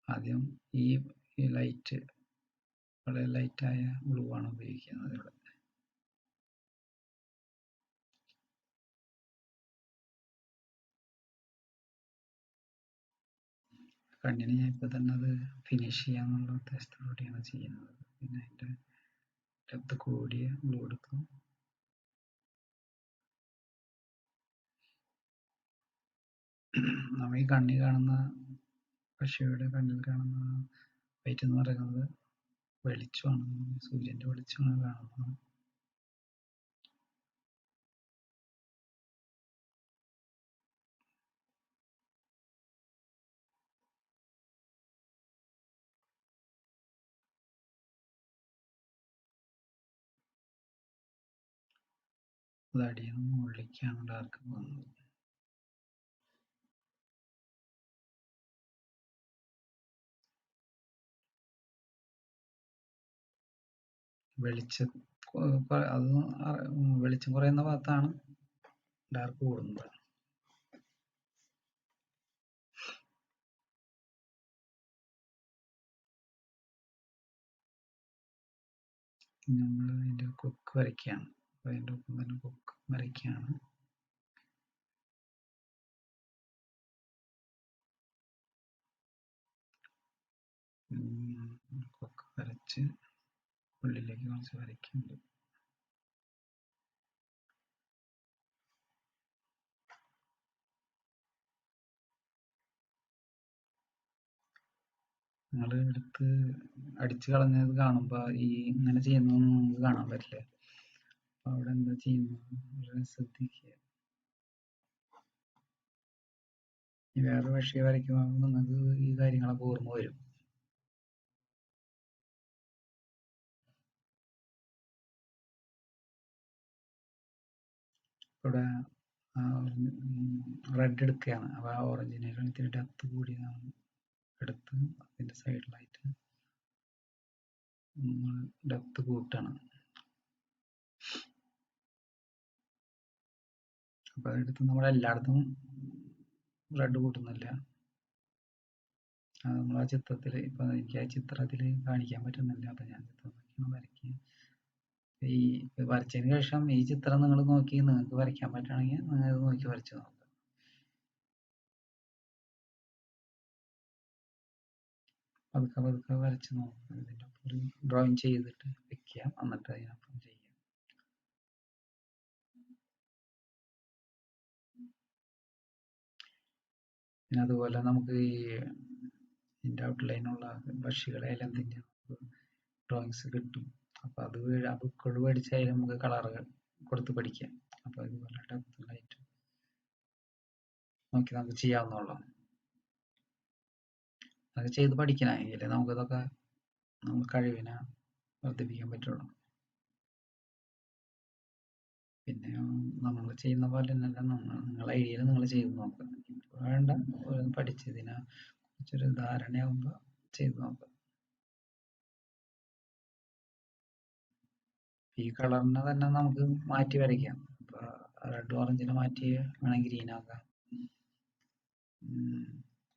Speaker 1: ആദ്യം ഈ ലൈറ്റ് വളരെ ലൈറ്റായ ബ്ലൂ ആണ് ഉപയോഗിക്കുന്നത് ഇവിടെ. കണ്ണിന് ഞാൻ ഇപ്പം തന്നെ അത് ഫിനിഷ് ചെയ്യാന്നുള്ള ഉദ്ദേശത്തോടെയാണ് ചെയ്യുന്നത്. പിന്നെ അതിൻ്റെ ഡെപ്ത് കൂടിയ ബ്ലൂ എടുക്കും. നമ്മൾ ഈ കണ്ണിൽ കാണുന്ന പക്ഷിയുടെ കണ്ണിൽ കാണുന്ന വൈറ്റ് എന്ന് പറയുന്നത് വെളിച്ചമാണ്, സൂര്യൻ്റെ വെളിച്ചമാണ് കാണുന്നത്. അത് അടിയിൽ നിന്ന് മുകളിലേക്കാണ് ഡാർക്ക് പോകുന്നത്. വെളിച്ചം കുറയുന്ന ഭാഗത്താണ് ഡാർക്ക് കൂടുന്നത്. നമ്മൾ അതിൻ്റെ കൊക്ക് വരയ്ക്കുകയാണ്. അതിൻ്റെ ഒപ്പം തന്നെ കൊക്ക് വരയ്ക്കുകയാണ്. കൊക്ക് വരച്ച് ഉള്ളിലേക്ക് കുറച്ച് വരയ്ക്കുന്നുണ്ട്. നിങ്ങൾ എടുത്ത് അടിച്ചു കളഞ്ഞത് കാണുമ്പോൾ ഈ ഇങ്ങനെ ചെയ്യുന്നതൊന്നും നമുക്ക് കാണാൻ പറ്റില്ല. അപ്പോൾ അവിടെ എന്താ ചെയ്യുന്നത് വളരെ ശ്രദ്ധിക്കുക. ഈ വേറെ പക്ഷിയെ വരയ്ക്കുമ്പോൾ നിങ്ങൾക്ക് ഈ കാര്യങ്ങളൊക്കെ ഓർമ്മ വരും. ഇവിടെ റെഡ് എടുക്കുകയാണ്. അപ്പോൾ ആ ഓറഞ്ചിനേക്കാൾ ഇത്തിരി ഡെപ്ത് കൂടിയതാണ് എടുത്ത് അതിൻ്റെ സൈഡിലായിട്ട് ഡെപ്ത് കൂട്ടാണ്. അപ്പോൾ അതെടുത്ത് നമ്മൾ എല്ലായിടത്തും റെഡ് കൂട്ടുന്നില്ല. അത് നമ്മൾ ആ ചിത്രത്തിൽ ഇപ്പം എനിക്ക് ആ ചിത്രത്തിൽ കാണിക്കാൻ പറ്റുന്നില്ല. അപ്പം ഞാൻ ചിത്രം നോക്കിയാണ് വരയ്ക്കുക. ഈ വരച്ചതിന് ശേഷം ഈ ചിത്രം നിങ്ങൾ നോക്കി നിങ്ങൾക്ക് വരയ്ക്കാൻ പറ്റുകയാണെങ്കിൽ നിങ്ങൾ അത് നോക്കി വരച്ച് നോക്കുക. പതുക്കെ പതുക്കെ വരച്ച് നോക്കുക. ഇതിൻ്റെ ഒപ്പം ഡ്രോയിങ് ചെയ്തിട്ട് വെക്കുക, എന്നിട്ട് അതിനൊപ്പം ചെയ്യുക. പിന്നെ അതുപോലെ നമുക്ക് ഈ ഇതിൻ്റെ ഔട്ട്ലൈനുള്ള പക്ഷികളെല്ലാം തന്നെ ഡ്രോയിങ്സ് കിട്ടും. അപ്പോൾ അത് ആ ബുക്കുകൾ പഠിച്ചാൽ നമുക്ക് കളറുകൾ കൊടുത്ത് പഠിക്കാം. അപ്പോൾ ഇതുപോലെ ഡെപ്തിലായിട്ട് നോക്കി നമുക്ക് ചെയ്യാവുന്നുള്ളൂ. അത് ചെയ്ത് പഠിക്കണമെങ്കിൽ നമുക്കിതൊക്കെ നമ്മൾ കഴിവിനെ വർദ്ധിപ്പിക്കാൻ പറ്റുള്ളൂ. പിന്നെ നമ്മൾ ചെയ്യുന്ന പോലെ തന്നെ നിങ്ങളെ ഐഡിയയിൽ നിങ്ങൾ ചെയ്ത് നോക്കുക. വേണ്ട പഠിച്ചതിനെ കുറിച്ചൊരു ധാരണയാകുമ്പോൾ ചെയ്ത് നോക്കുക. ഈ കളറിനെ തന്നെ നമുക്ക് മാറ്റി വരയ്ക്കാം. ഇപ്പോൾ റെഡ് ഓറഞ്ചിനെ മാറ്റി വേണമെങ്കിൽ ഗ്രീൻ ആക്കാം,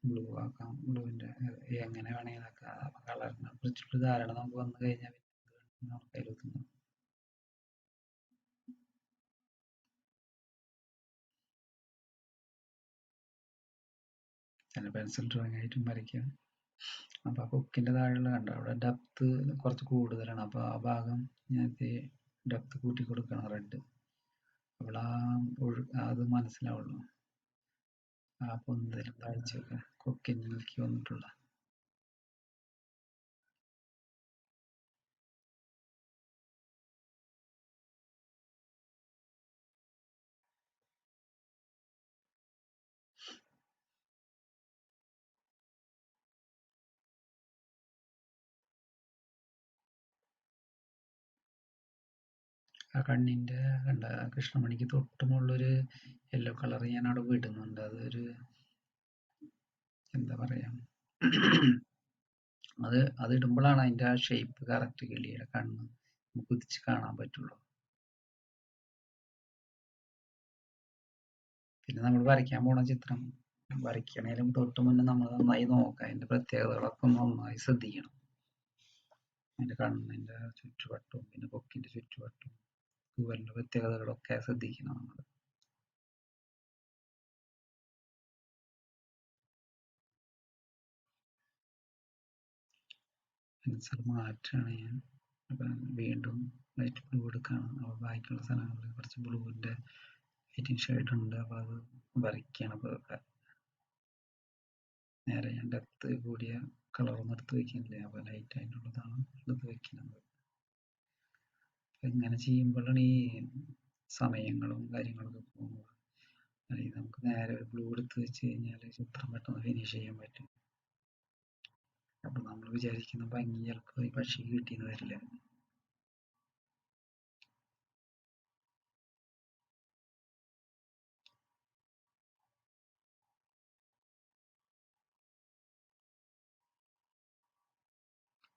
Speaker 1: ബ്ലൂ ആക്കാം, ബ്ലൂവിൻ്റെ എങ്ങനെ വേണമെങ്കിൽ ആക്കാം. കളറിനെ കുറിച്ചുള്ള ധാരണ നമുക്ക് വന്നു കഴിഞ്ഞാൽ നമുക്ക് കയ്യിലെത്തുന്നു. പിന്നെ പെൻസിൽ ഡ്രോയിങ് ആയിട്ടും വരയ്ക്കാം. അപ്പോൾ ആ ബുക്കിൻ്റെ താഴെയുള്ള കണ്ടോ അവിടെ ഡെപ്ത് കുറച്ച് കൂടുതലാണ്. അപ്പോൾ ആ ഭാഗം ഞാൻ ഡെപ്ത് കൂട്ടി കൊടുക്കണം റെഡ്. അപ്പോൾ അത് മനസ്സിലാവുള്ളൂ. ആ പൊന്തലും താഴ്ചയൊക്കെ കൊക്കിനിലേക്ക് വന്നിട്ടുള്ള ആ കണ്ണിൻ്റെ കണ്ട കൃഷ്ണമണിക്ക് തൊട്ട് മുകളിലൊരു യെല്ലോ കളർ ഞാൻ അവിടെ വിടുന്നുണ്ട്. അതൊരു എന്താ പറയാ, അത് ഇടുമ്പോഴാണ് അതിൻ്റെ ആ ഷേപ്പ് കറക്റ്റ് കിളിയുടെ കണ്ണ് നമുക്ക് കുതിച്ച് കാണാൻ പറ്റുള്ളൂ. പിന്നെ നമ്മൾ വരയ്ക്കാൻ പോണ ചിത്രം വരയ്ക്കണേലും തൊട്ട് മുന്നേ നമ്മൾ നന്നായി നോക്കാം. അതിൻ്റെ പ്രത്യേകതകളൊക്കെ നന്നായി ശ്രദ്ധിക്കണം. അതിൻ്റെ കണ്ണിൻ്റെ ചുറ്റുവട്ടവും പിന്നെ കൊക്കിൻ്റെ ചുറ്റുവട്ടവും തൂവലിൻ്റെ പ്രത്യേകതകളൊക്കെ ശ്രദ്ധിക്കണം നമ്മൾ. പെൻസിൽ മാറ്റാണ് ഞാൻ. അപ്പം വീണ്ടും ലൈറ്റ് ബ്ലൂ എടുക്കുകയാണ്. അപ്പോൾ ബാക്കിയുള്ള സ്ഥലങ്ങളിൽ കുറച്ച് ബ്ലൂവിൻ്റെ ലൈറ്റിംഗ് ഷെയ്ഡ് ഉണ്ട്. അപ്പോൾ അത് വരയ്ക്കുകയാണ്. അപ്പോൾ നേരെ ഞാൻ ഡെപ്ത് കൂടിയ കളറൊന്നും എടുത്ത് വയ്ക്കുന്നില്ല. അപ്പോൾ ലൈറ്റ് ആയിട്ടുള്ളതാണ് എടുത്ത് വയ്ക്കുന്നത്. ഇങ്ങനെ ചെയ്യുമ്പോഴാണ് ഈ സമയങ്ങളും കാര്യങ്ങളൊക്കെ പോകുന്നത്. അല്ലെങ്കിൽ നമുക്ക് നേരെ ഒരു ബ്ലൂ എടുത്ത് വെച്ച് കഴിഞ്ഞാൽ ചിത്രം പെട്ടെന്ന് ഫിനിഷ് ചെയ്യാൻ പറ്റും. അപ്പോൾ നമ്മൾ വിചാരിക്കുന്ന ഭംഗി ചിലപ്പോൾ ഈ പക്ഷിക്ക് കിട്ടിയെന്ന് വരില്ല.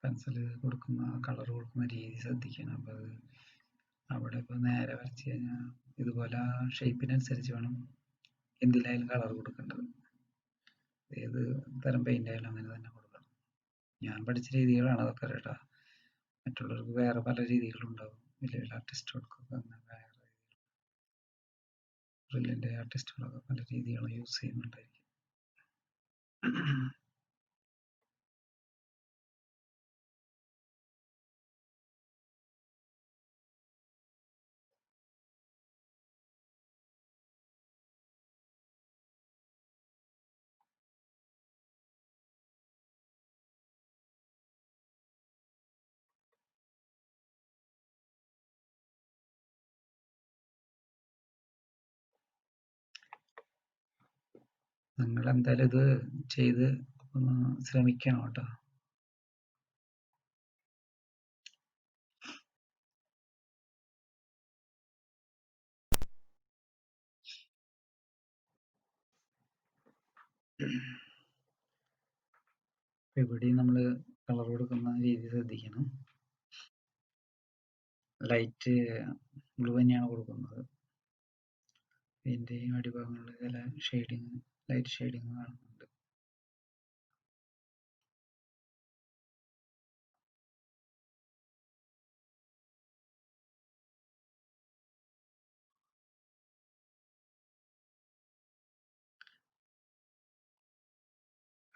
Speaker 1: പെൻസിൽ കൊടുക്കുന്ന കളർ കൊടുക്കുന്ന രീതി ശ്രദ്ധിക്കണം. അപ്പോൾ അത് അവിടെ ഇപ്പോൾ നേരെ വരച്ച് കഴിഞ്ഞാൽ ഇതുപോലെ ആ ഷേപ്പിനനുസരിച്ച് വേണം എന്തിലായാലും കളർ കൊടുക്കേണ്ടത്. ഏത് തരം പെയിൻ്റ് ആയാലും അങ്ങനെ തന്നെ കൊടുക്കണം. ഞാൻ പഠിച്ച രീതികളാണ് അതൊക്കെ കേട്ടോ. മറ്റുള്ളവർക്ക് വേറെ പല രീതികളുണ്ടാവും. വലിയ വലിയ ആർട്ടിസ്റ്റുകൾക്കൊക്കെ അങ്ങനെ വേറെ ബ്രില്യൻ്റ് ആർട്ടിസ്റ്റുകളൊക്കെ പല രീതികളും യൂസ് ചെയ്യുന്നുണ്ടായിരിക്കും. നിങ്ങൾ എന്തായാലും ഇത് ചെയ്ത് ഒന്ന് ശ്രമിക്കണം കേട്ടോ. ഇവിടെയും നമ്മൾ കളർ കൊടുക്കുന്ന രീതി ശ്രദ്ധിക്കണം. ലൈറ്റ് ബ്ലൂ തന്നെയാണ് കൊടുക്കുന്നത്. ഇതിൻ്റെയും അടിഭാഗങ്ങളിൽ ചില ഷെയ്ഡിങ് ലൈറ്റ് ഷെയ്ഡിങ് കാണുന്നുണ്ട്.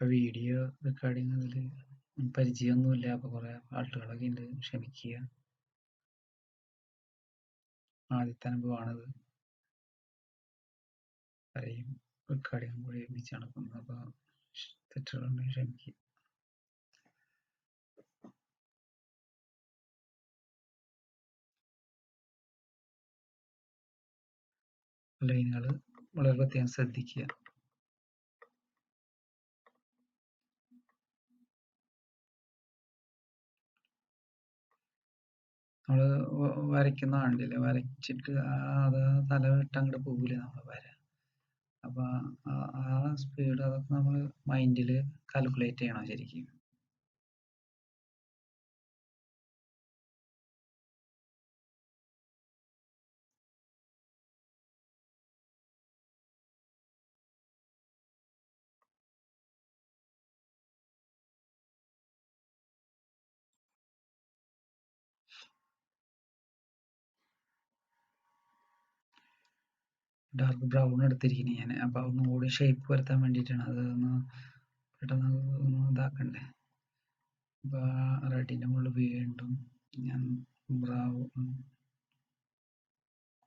Speaker 1: വീഡിയോ റെക്കോർഡിങ് അതിൽ പരിചയമൊന്നുമില്ല. അപ്പോൾ കുറേ ആൾട്ടുകളൊക്കെ ഉണ്ട്, ക്ഷമിക്കുക. ആദ്യത്തെ അനുഭവമാണത്. ആരെയും റെക്കോർഡിങ് കൂടി ഒരുമിച്ച് നടക്കുന്നത്. അപ്പോൾ തെറ്റുകളുണ്ടെങ്കിൽ ക്ഷമിക്കുക. ലൈനുകൾ വളരെ പ്രത്യേകം ശ്രദ്ധിക്കുക. നമ്മൾ വരയ്ക്കുന്ന കണ്ടില്ലേ, വരച്ചിട്ട് അത് തല വിട്ട് അങ്ങോട്ട് പോകില്ല നമ്മൾ വര. അപ്പോൾ ആ സ്പീഡ് അതൊക്കെ നമ്മൾ മൈൻഡിൽ കാൽക്കുലേറ്റ് ചെയ്യണം ശരിക്കും. ഡാർക്ക് ബ്രൗൺ എടുത്തിരിക്കുന്നത് ഞാൻ. അപ്പോൾ ഒന്നുകൂടി ഷേപ്പ് വരുത്താൻ വേണ്ടിയിട്ടാണ്. അതൊന്ന് പെട്ടെന്ന് ഒന്ന് ഇതാക്കണ്ടേ. അപ്പോൾ റെഡിൻ്റെ മുകളിൽ വീണ്ടും ഞാൻ ബ്രൗൺ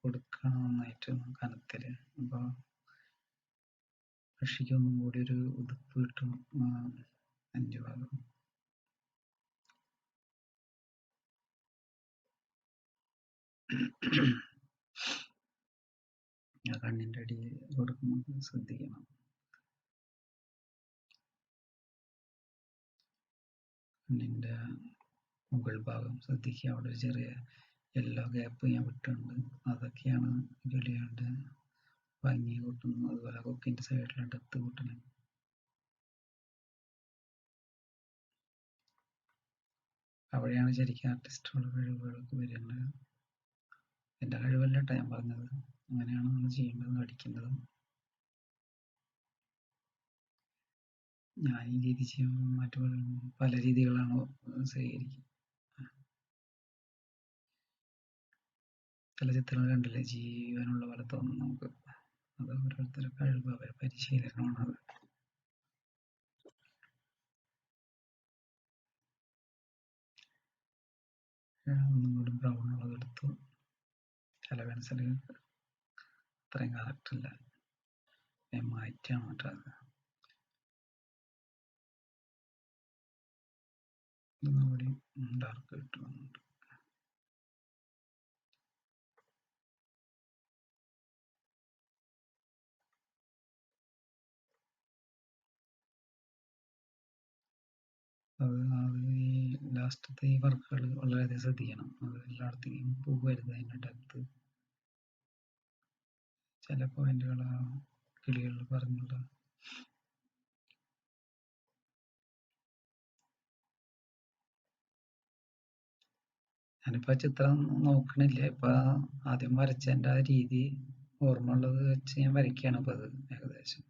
Speaker 1: കൊടുക്കണം നന്നായിട്ട് കനത്തിൽ. അപ്പോൾ കൃഷിക്ക് ഒന്നും കൂടി ഒരു ഉതുപ്പ് കിട്ടും. 5 ഭാഗം കണ്ണിൻ്റെ അടിയിൽ കൊടുക്കുമ്പോൾ ശ്രദ്ധിക്കണം. കണ്ണിൻ്റെ മുകൾ ഭാഗം ശ്രദ്ധിക്കുക. അവിടെ ഒരു ചെറിയ യെല്ലോ ഗ്യാപ്പ് ഞാൻ വിട്ടിട്ടുണ്ട്. അതൊക്കെയാണ് കിളികളുടെ ഭംഗി കൂട്ടുന്നത്. അതുപോലെ കൊക്കിൻ്റെ സൈഡിലെ ഡെപ്ത് കൂട്ടണം. അവിടെയാണ് ശരിക്കും ആർട്ടിസ്റ്റുകളുടെ കഴിവുകളൊക്കെ വരുന്നത്. എൻ്റെ കഴിവല്ല കേട്ടോ ഞാൻ പറഞ്ഞത്. അങ്ങനെയാണ് നമ്മൾ ചെയ്യേണ്ടതും പഠിക്കേണ്ടതും. ഞാൻ ഈ രീതി ചെയ്യുമ്പോൾ മറ്റു പല രീതികളാണ് സ്വീകരിക്കുക. ചില ചിത്രങ്ങൾ കണ്ടില്ലേ, ജീവനുള്ള പോലെ തോന്നും നമുക്ക്. അത് ഓരോരുത്തരുടെ കഴിവ്, അവരുടെ പരിശീലനമാണ് അത്. ഒന്നും കൂടി ബ്രൗൺ ഉള്ളത് എടുത്തു. ചില പെൻസിൽ അത്രയും കറക്റ്റില്ല, മാറ്റാണ് കേട്ടോ അത്. ഒന്നുകൂടി ഡാർക്ക് കിട്ടുന്നുണ്ട്. അത് ഈ ലാസ്റ്റത്തെ ഈ വർക്കുകൾ വളരെയധികം ശ്രദ്ധിക്കണം. അത് എല്ലായിടത്തേക്കും പോകരുത്. അതിൻ്റെ ഡെപ്ത് ചില പോയിന്റുകൾ കിളികൾ പറഞ്ഞുള്ള ഞാനിപ്പോൾ ചിത്രം നോക്കണില്ല. ഇപ്പം ആദ്യം വരച്ചതിൻ്റെ ആ രീതി ഓർമ്മ ഉള്ളത് വെച്ച് ഞാൻ വരയ്ക്കുകയാണ് ഇപ്പോൾ അത് ഏകദേശം.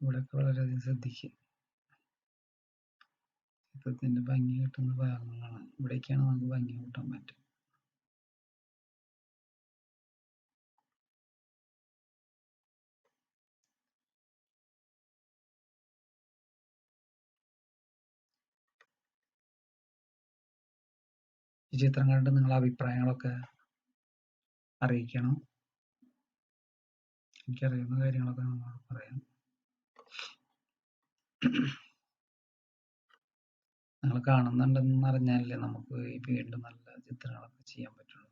Speaker 1: ഇവിടെയൊക്കെ വളരെയധികം ശ്രദ്ധിക്കുക. ചിത്രത്തിൻ്റെ ഭംഗി കിട്ടുന്ന ഭാഗങ്ങളാണ്. ഇവിടേക്കാണ് നമുക്ക് ഭംഗി കൂട്ടാൻ പറ്റും. ഈ ചിത്രം കണ്ടിട്ട് നിങ്ങളുടെ അഭിപ്രായങ്ങളൊക്കെ അറിയിക്കണം. എനിക്കറിയുന്ന കാര്യങ്ങളൊക്കെ നമ്മൾ പറയാം. നിങ്ങൾ കാണുന്നുണ്ടെന്ന് അറിഞ്ഞാലല്ലേ നമുക്ക് ഈ വീണ്ടും നല്ല ചിത്രങ്ങളൊക്കെ ചെയ്യാൻ പറ്റുള്ളൂ.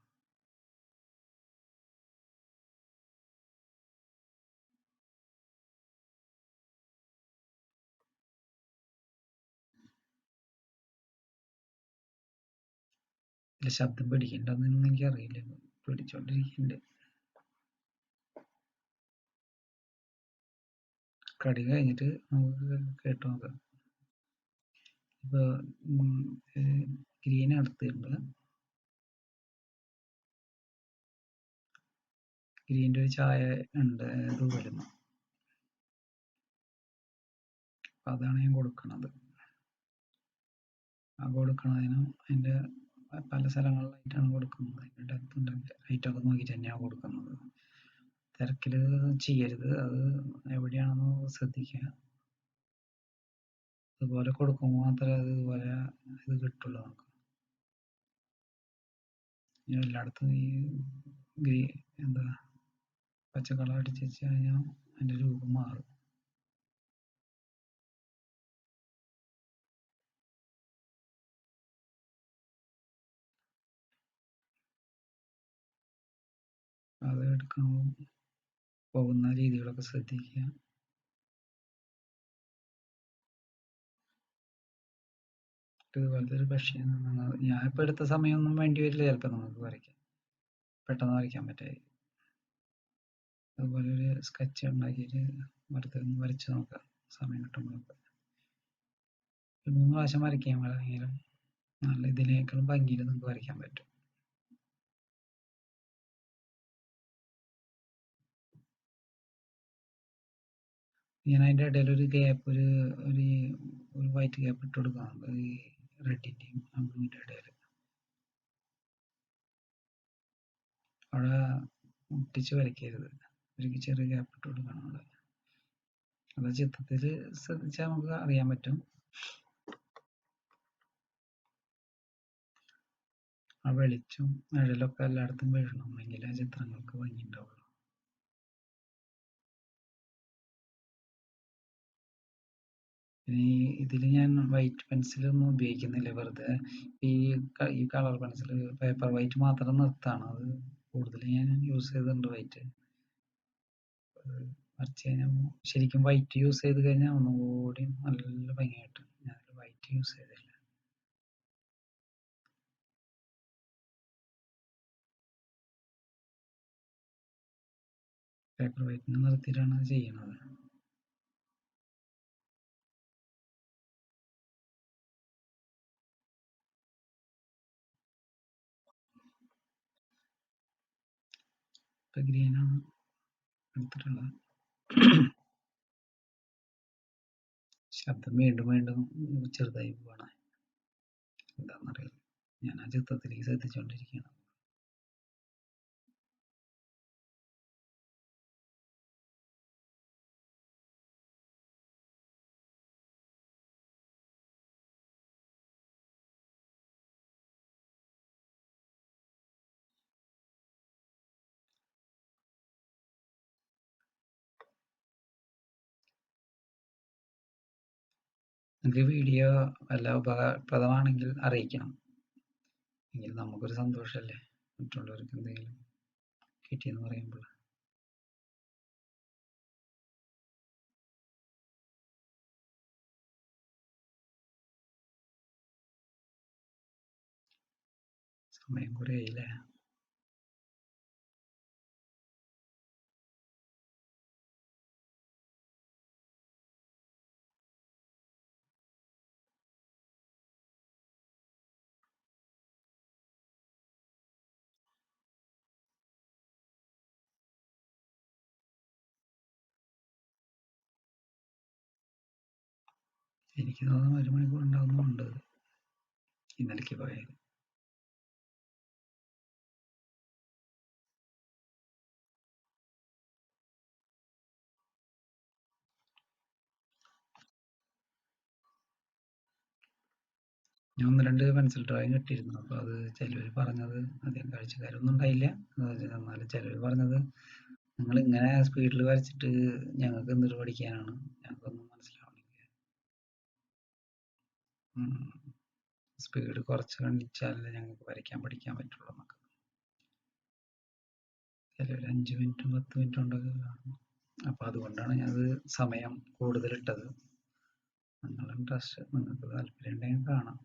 Speaker 1: ഇതിൽ ശബ്ദം പിടിക്കണ്ടെന്ന് എനിക്കറിയില്ല. പിടിച്ചോണ്ടിരിക്കുന്നുണ്ട്. കടി കഴിഞ്ഞിട്ട് നമുക്ക് കേട്ട് നോക്കാം. ഇപ്പോൾ ഗ്രീൻ എടുത്തിട്ടുണ്ട്. ഗ്രീൻ്റെ ഒരു ചായ ഉണ്ട് ഇത് വരുന്നു. അതാണ് ഞാൻ കൊടുക്കുന്നത്. ആ കൊടുക്കണതിനും അതിൻ്റെ പല സ്ഥലങ്ങളിലായിട്ടാണ് കൊടുക്കുന്നത്. അതിൻ്റെ ഡെപ്തും ഹൈറ്റൊക്കെ നോക്കിയിട്ട് തന്നെയാണ് കൊടുക്കുന്നത്. തിരക്കിൽ ചെയ്യരുത്, അത് എവിടെയാണെന്ന് ശ്രദ്ധിക്കുക. ഇതുപോലെ കൊടുക്കുമ്പോൾ മാത്രമേ അത് ഇതുപോലെ ഇത് കിട്ടുള്ളൂ നമുക്ക്. എല്ലായിടത്തും ഈ എന്താ പച്ച കളർ അടിച്ച് വെച്ച് കഴിഞ്ഞാൽ അതിൻ്റെ രൂപം മാറും. അത് എടുക്കുമ്പോൾ പോകുന്ന രീതികളൊക്കെ ശ്രദ്ധിക്കുക. ഇതുപോലത്തെ ഒരു പക്ഷി ഞാനിപ്പോൾ എടുത്ത സമയമൊന്നും വേണ്ടി വരില്ല ചിലപ്പോൾ നമുക്ക് വരയ്ക്കാൻ, പെട്ടെന്ന് വരയ്ക്കാൻ പറ്റായിരിക്കും. അതുപോലെ ഒരു സ്കെച്ച് ഉണ്ടാക്കിയിട്ട് വെറുതെ ഒന്ന് വരച്ച് നോക്കാം സമയം കിട്ടുമ്പോഴൊക്കെ. 3 പ്രാവശ്യം വരയ്ക്കാൻ വേണമെങ്കിലും നല്ല ഇതിനേക്കാളും ഭംഗിയിൽ നമുക്ക് വരയ്ക്കാൻ പറ്റും. ഞാൻ അതിൻ്റെ ഇടയിൽ ഒരു ഗ്യാപ്പ്, ഒരു ഒരു ഒരു വൈറ്റ് ഗ്യാപ്പ് ഇട്ട് കൊടുക്കാം, ഈ റെഡിൻ്റെയും ബ്ലൂവിൻ്റെ ഇടയിൽ. അവിടെ മുട്ടിച്ച് വരയ്ക്കരുത്, ഒരു ചെറിയ ഗ്യാപ്പ് ഇട്ട് കൊടുക്കണം അവിടെ. അത് ചിത്രത്തിൽ ശ്രദ്ധിച്ചാൽ നമുക്ക് അറിയാൻ പറ്റും. ആ വെളിച്ചം നിഴലൊക്കെ എല്ലായിടത്തും വീഴണം, എങ്കിലേ ആ ചിത്രങ്ങൾക്ക് ഭംഗി ഉണ്ടാവുള്ളൂ. ഇനി ഇതിൽ ഞാൻ വൈറ്റ് പെൻസിലൊന്നും ഉപയോഗിക്കുന്നില്ല, വെറുതെ ഈ കളർ പെൻസിൽ പേപ്പർ വൈറ്റ് മാത്രം നിർത്താണ്. അത് കൂടുതൽ ഞാൻ യൂസ് ചെയ്തിട്ടുണ്ട് വൈറ്റ്. വരച്ച് കഴിഞ്ഞാൽ ശരിക്കും വൈറ്റ് യൂസ് ചെയ്ത് കഴിഞ്ഞാൽ ഒന്നും കൂടി നല്ല ഭംഗിയായിട്ട്. ഞാൻ വൈറ്റ് യൂസ് ചെയ്തില്ല. പേപ്പർ വൈറ്റിന് നിർത്തിയിട്ടാണ് ചെയ്യണത്. ഇപ്പൊ ഗ്രീനാണ് എടുത്തിട്ടുള്ളത്. ശബ്ദം വീണ്ടും വീണ്ടും ചെറുതായി പോവാണ്, എന്താണെന്നറിയില്ല. ഞാൻ ആ ചിത്രത്തിലേക്ക് ശ്രദ്ധിച്ചുകൊണ്ടിരിക്കുകയാണ്. നിങ്ങൾക്ക് വീഡിയോ വല്ല ഉപകാരപ്രദമാണെങ്കിൽ അറിയിക്കണം, എങ്കിൽ നമുക്കൊരു സന്തോഷമല്ലേ മറ്റുള്ളവർക്ക് എന്തെങ്കിലും കിട്ടിയെന്ന് പറയുമ്പോൾ. സമയം കുറേ ആയില്ലേ? എനിക്ക് തോന്നുന്നു 1 മണിക്കൂർ ഉണ്ടാവുന്നുണ്ട് ഇന്നലേക്ക് പോയാൽ. ഞാൻ 1-2 പെൻസിൽ ഡ്രോയിങ് ഇട്ടിരുന്നു. അപ്പോൾ അത് ചിലർ പറഞ്ഞത് അധികം കാഴ്ചക്കാരൊന്നും ഉണ്ടായില്ല. എന്നാലും ചിലർ പറഞ്ഞത് നിങ്ങൾ ഇങ്ങനെ സ്പീഡിൽ വരച്ചിട്ട് ഞങ്ങൾക്ക് എന്തൊരു പഠിക്കാനാണ്, ഞങ്ങൾക്കൊന്നും മനസ്സിലാവണില്ല. സ്പീഡ് കുറച്ച് കാണിച്ചാലേ ഞങ്ങൾക്ക് വരയ്ക്കാൻ പഠിക്കാൻ പറ്റുള്ളൂ എന്നൊക്കെ. ചിലർ 5 മിനിറ്റും 10 മിനിറ്റും കൊണ്ടൊക്കെ കാണും. അപ്പോൾ അതുകൊണ്ടാണ് ഞാനത് സമയം കൂടുതലിട്ടത്. നിങ്ങളുടെ ഇൻട്രസ്റ്റ്, നിങ്ങൾക്ക് താല്പര്യം ഉണ്ടെങ്കിൽ കാണാം.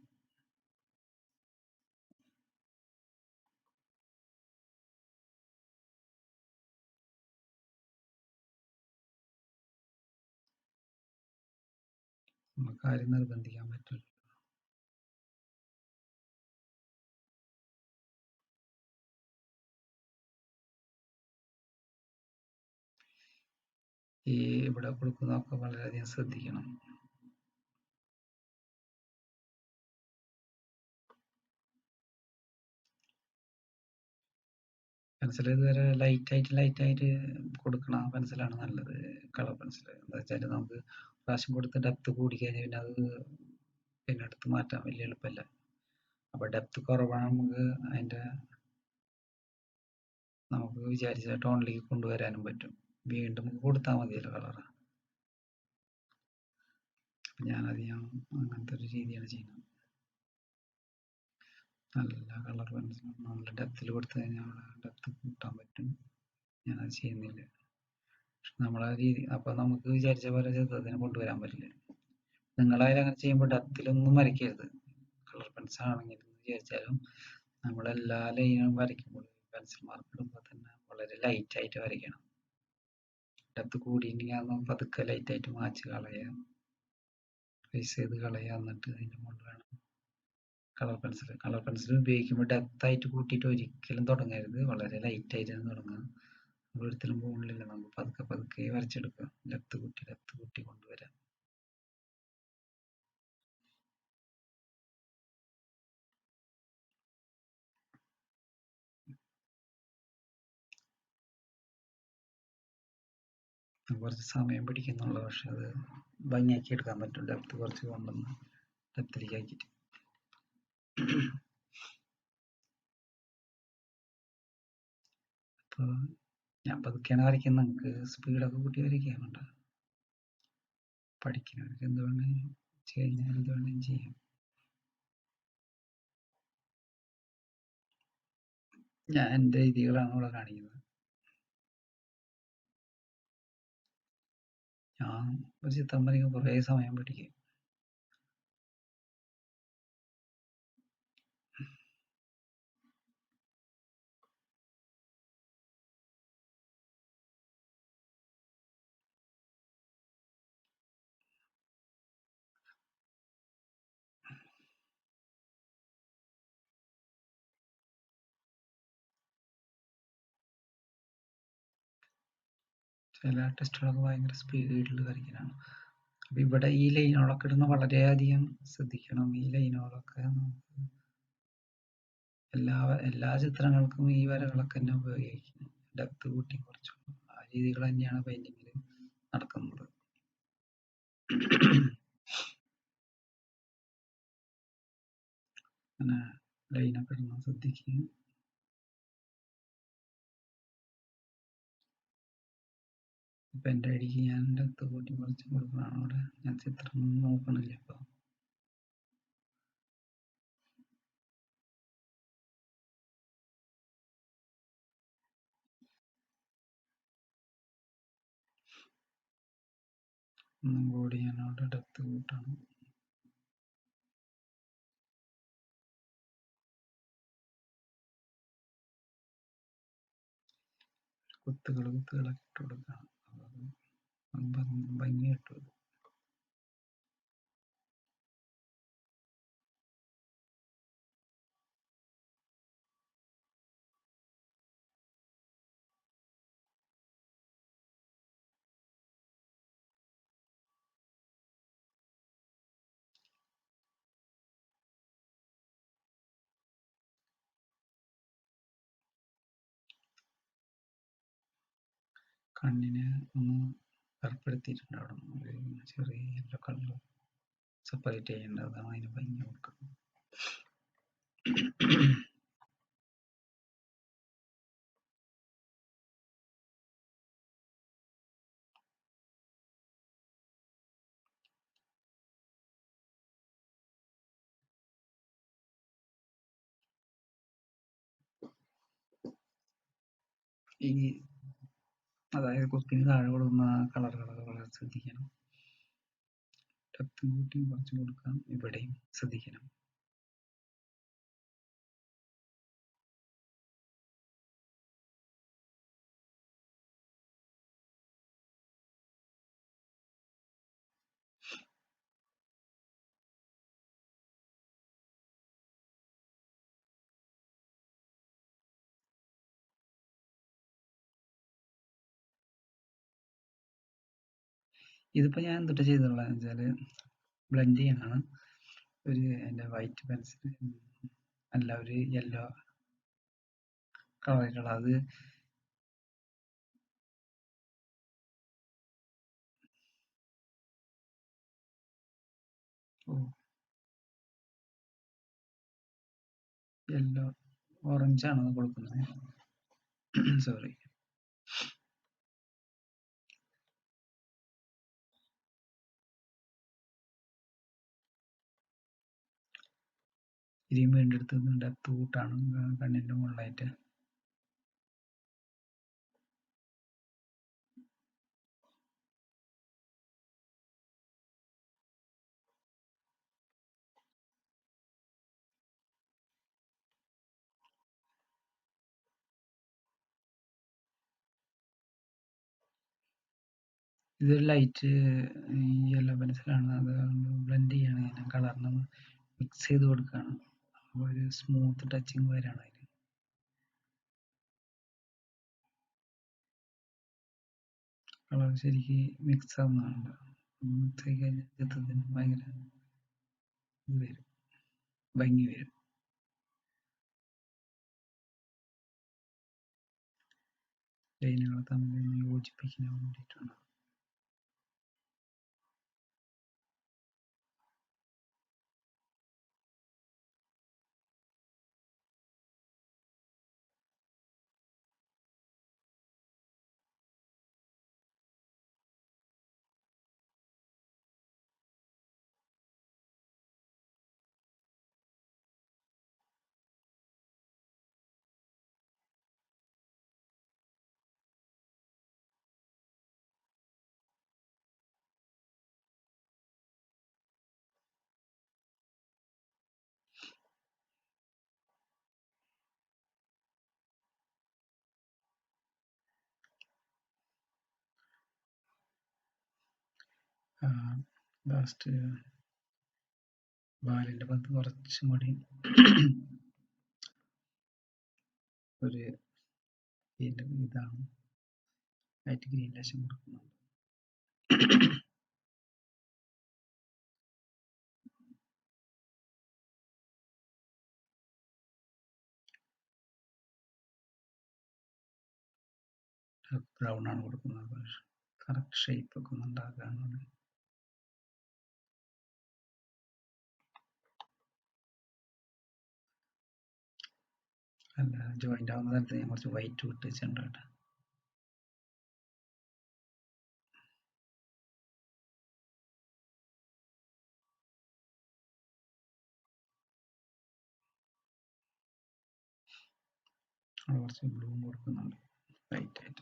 Speaker 1: നമുക്ക് ആരും നിർബന്ധിക്കാൻ പറ്റില്ല. ഈ ഇവിടെ കൊടുക്കുന്നതൊക്കെ വളരെയധികം ശ്രദ്ധിക്കണം. പെൻസിൽ ഇതുവരെ ലൈറ്റായിട്ട് കൊടുക്കണ പെൻസിലാണ് നല്ലത്. കളർ പെൻസിൽ എന്താ വെച്ചാൽ നമുക്ക് പ്രാവശ്യം കൊടുത്ത് ഡെപ്ത് കൂടിക്കഴിഞ്ഞാൽ പിന്നെ അത് പിന്നെ എടുത്ത് മാറ്റാൻ വലിയ എളുപ്പമല്ല. അപ്പോൾ ഡെപ്ത് കുറവാണ് നമുക്ക് വിചാരിച്ച ടോണിലേക്ക് കൊണ്ടുവരാനും പറ്റും. വീണ്ടും കൊടുത്താൽ മതിയല്ലോ കളർ. ഞാനധികം അങ്ങനത്തെ ഒരു രീതിയാണ് ചെയ്യുന്നത്. നല്ല കളർ പെൻസിൽ നല്ല ഡെപ്തിൽ കൊടുത്തു കഴിഞ്ഞാൽ അവിടെ ഡെപ്ത് കൂട്ടാൻ പറ്റും. ഞാനത് ചെയ്യുന്നില്ല. പക്ഷെ നമ്മളെ രീതി അപ്പോൾ നമുക്ക് വിചാരിച്ച പോലെ ചിത്രത്തിന് കൊണ്ടുവരാൻ പറ്റില്ല. നിങ്ങളായാലും അങ്ങനെ ചെയ്യുമ്പോൾ ഡെപ്തിലൊന്നും വരയ്ക്കരുത്. കളർ പെൻസിൽ ആണെങ്കിലും വിചാരിച്ചാലും നമ്മളെല്ലാ ലൈനും വരയ്ക്കുമ്പോൾ പെൻസിൽ മാർക്ക് ഇടുമ്പോൾ തന്നെ വളരെ ലൈറ്റായിട്ട് വരയ്ക്കണം. ഡെപ്ത് കൂടിയിട്ടുണ്ടെങ്കിൽ അത് പതുക്കെ ലൈറ്റായിട്ട് മാച്ച് കളയുക, ട്രേസ് ചെയ്ത് കളയുക. എന്നിട്ട് അതിൻ്റെ മുകളിൽ വേണം കളർ പെൻസിൽ ഉപയോഗിക്കുമ്പോൾ ഡെപ്തായിട്ട് കൂട്ടിയിട്ട് ഒരിക്കലും തുടങ്ങരുത്. വളരെ ലൈറ്റായിട്ട് തന്നെ തുടങ്ങുക. നമ്മളൊരിക്കലും മുകളിലില്ല, നമുക്ക് പതുക്കെ പതുക്കെ വരച്ചെടുക്കുക. ഡെപ്ത് കൂട്ടി കൊണ്ടുവരാം. കുറച്ച് സമയം പിടിക്കുന്നുള്ളൂ, പക്ഷെ അത് ഭംഗിയാക്കി എടുക്കാൻ പറ്റും. ഡെപ്ത് കുറച്ച് കൊണ്ടുവന്ന് ഡെപ്തിലേക്ക് ആക്കിയിട്ട്. അപ്പോൾ ഞാൻ പതുക്കെയാണ് വരയ്ക്കുന്നത്. നമുക്ക് സ്പീഡൊക്കെ കൂട്ടി വരയ്ക്കാൻ വേണ്ട. പഠിക്കുന്നവർക്ക് എന്ത് വേണമെങ്കിലും കഴിഞ്ഞാൽ എന്ത് വേണമെങ്കിലും ചെയ്യാം. ഞാൻ എൻ്റെ രീതികളാണ് ഇവിടെ കാണിക്കുന്നത്. ഞാൻ ഒരു ചിത്രം വരയ്ക്കാൻ കുറേ സമയം പിടിക്കും. ചില ആർട്ടിസ്റ്റുകളൊക്കെ ഭയങ്കര സ്പീഡിൽ വരയ്ക്കാനാണ്. അപ്പം ഇവിടെ ഈ ലൈനുകളൊക്കെ ഇടുന്ന വളരെയധികം ശ്രദ്ധിക്കണം. ഈ ലൈനുകളൊക്കെ നമുക്ക് എല്ലാ ചിത്രങ്ങൾക്കും ഈ വരകളൊക്കെ തന്നെ ഉപയോഗിക്കണം. ഡെപ്ത് കൂട്ടി കുറച്ചും ആ രീതികൾ തന്നെയാണ് പെയിന്റിങ്ങിൽ നടക്കുന്നത്. അങ്ങനെ ലൈനൊക്കെ ഇടുന്ന ശ്രദ്ധിക്കുക. ഇപ്പം എൻ്റെ ഐഡിക്ക് ഞാൻ ഡെപ്ത് കൂട്ടി കുറച്ച് കൊടുക്കുന്നതാണ്. അവിടെ ഞാൻ ചിത്രം നോക്കണില്ല. ഇപ്പോൾ ഒന്നും കൂടി ഞാൻ അവിടെ ഡെപ്ത് കൂട്ടണം. കുത്തുകളൊക്കെ ഇട്ട് കൊടുക്കണം. ഭംഗിയായിട്ട് വരും. കണ്ണിന് ഒന്ന് കറുപ്പെടുത്തിയിട്ടുണ്ട്. അവിടെ ഒരു ചെറിയ യെല്ലോ കളർ സെപ്പറേറ്റ് ചെയ്യേണ്ടത്. അതാണ് അതിന് ഭംഗി കൊടുക്കുന്നത്. ഈ അതായത് കുത്തിന് താഴെ കൊടുക്കുന്ന കളറുകളൊക്കെ വളരെ ശ്രദ്ധിക്കണം. ഡെപ്ത് കൂട്ടി കുറച്ച് കൊടുക്കാം. ഇവിടെയും ശ്രദ്ധിക്കണം. ഇതിപ്പോൾ ഞാൻ എന്തിട്ട് ചെയ്തിട്ടുള്ളതെന്ന് വെച്ചാൽ ബ്ലെൻഡ് ചെയ്യാനാണ്. എൻ്റെ വൈറ്റ് പെൻസിൽ അല്ല, ഒരു യെല്ലോ കളറായിട്ടുള്ള അത് യെല്ലോ ഓറഞ്ചാണ് കൊടുക്കുന്നത്. സോറി. ഇതിനും വേണ്ടി എടുത്തത് ഡെപ്ത് കൂട്ടാണ് കണ്ണിൻ്റെ മുകളിലായിട്ട്. ഇതൊരു ലൈറ്റ് യെല്ലോ പെൻസിലാണ്. അത് ബ്ലെൻഡ് ചെയ്യാണ് ഞാൻ, കളറിന് മിക്സ് ചെയ്ത് കൊടുക്കുകയാണ്. അപ്പോൾ ഒരു സ്മൂത്ത് ടച്ചിങ് വരാണ് അതിന്. കളർ ശരിക്ക് മിക്സ് ആവുന്നുണ്ട്. മിക്സ് ആയി കഴിഞ്ഞാൽ ചിത്രത്തിന് ഭയങ്കര ഇത് വരും, ഭംഗി വരും. ലൈനുകൾ തമ്മിൽ യോജിപ്പിക്കാൻ വേണ്ടിയിട്ടാണ്. ലാസ്റ്റ് വാലിൻ്റെ ഭാഗത്ത് കുറച്ചും കൂടി ഒരു ഇതാണ് ലൈറ്റ് ഗ്രീൻ ലേശം കൊടുക്കുന്നുണ്ട്. ബ്രൗൺ ആണ് കൊടുക്കുന്നത്. കറക്റ്റ് ഷേപ്പ് ഒക്കെ ഒന്ന് ഉണ്ടാക്കാനാണ്. അല്ല, ജോയിൻ്റ് ആവുന്ന സ്ഥലത്ത് ഞാൻ കുറച്ച് വൈറ്റ് വിട്ട് വെച്ചിട്ടുണ്ട് കേട്ടോ. കുറച്ച് ബ്ലൂം കൊടുക്കുന്നുണ്ട് ലൈറ്റ് ആയിട്ട്.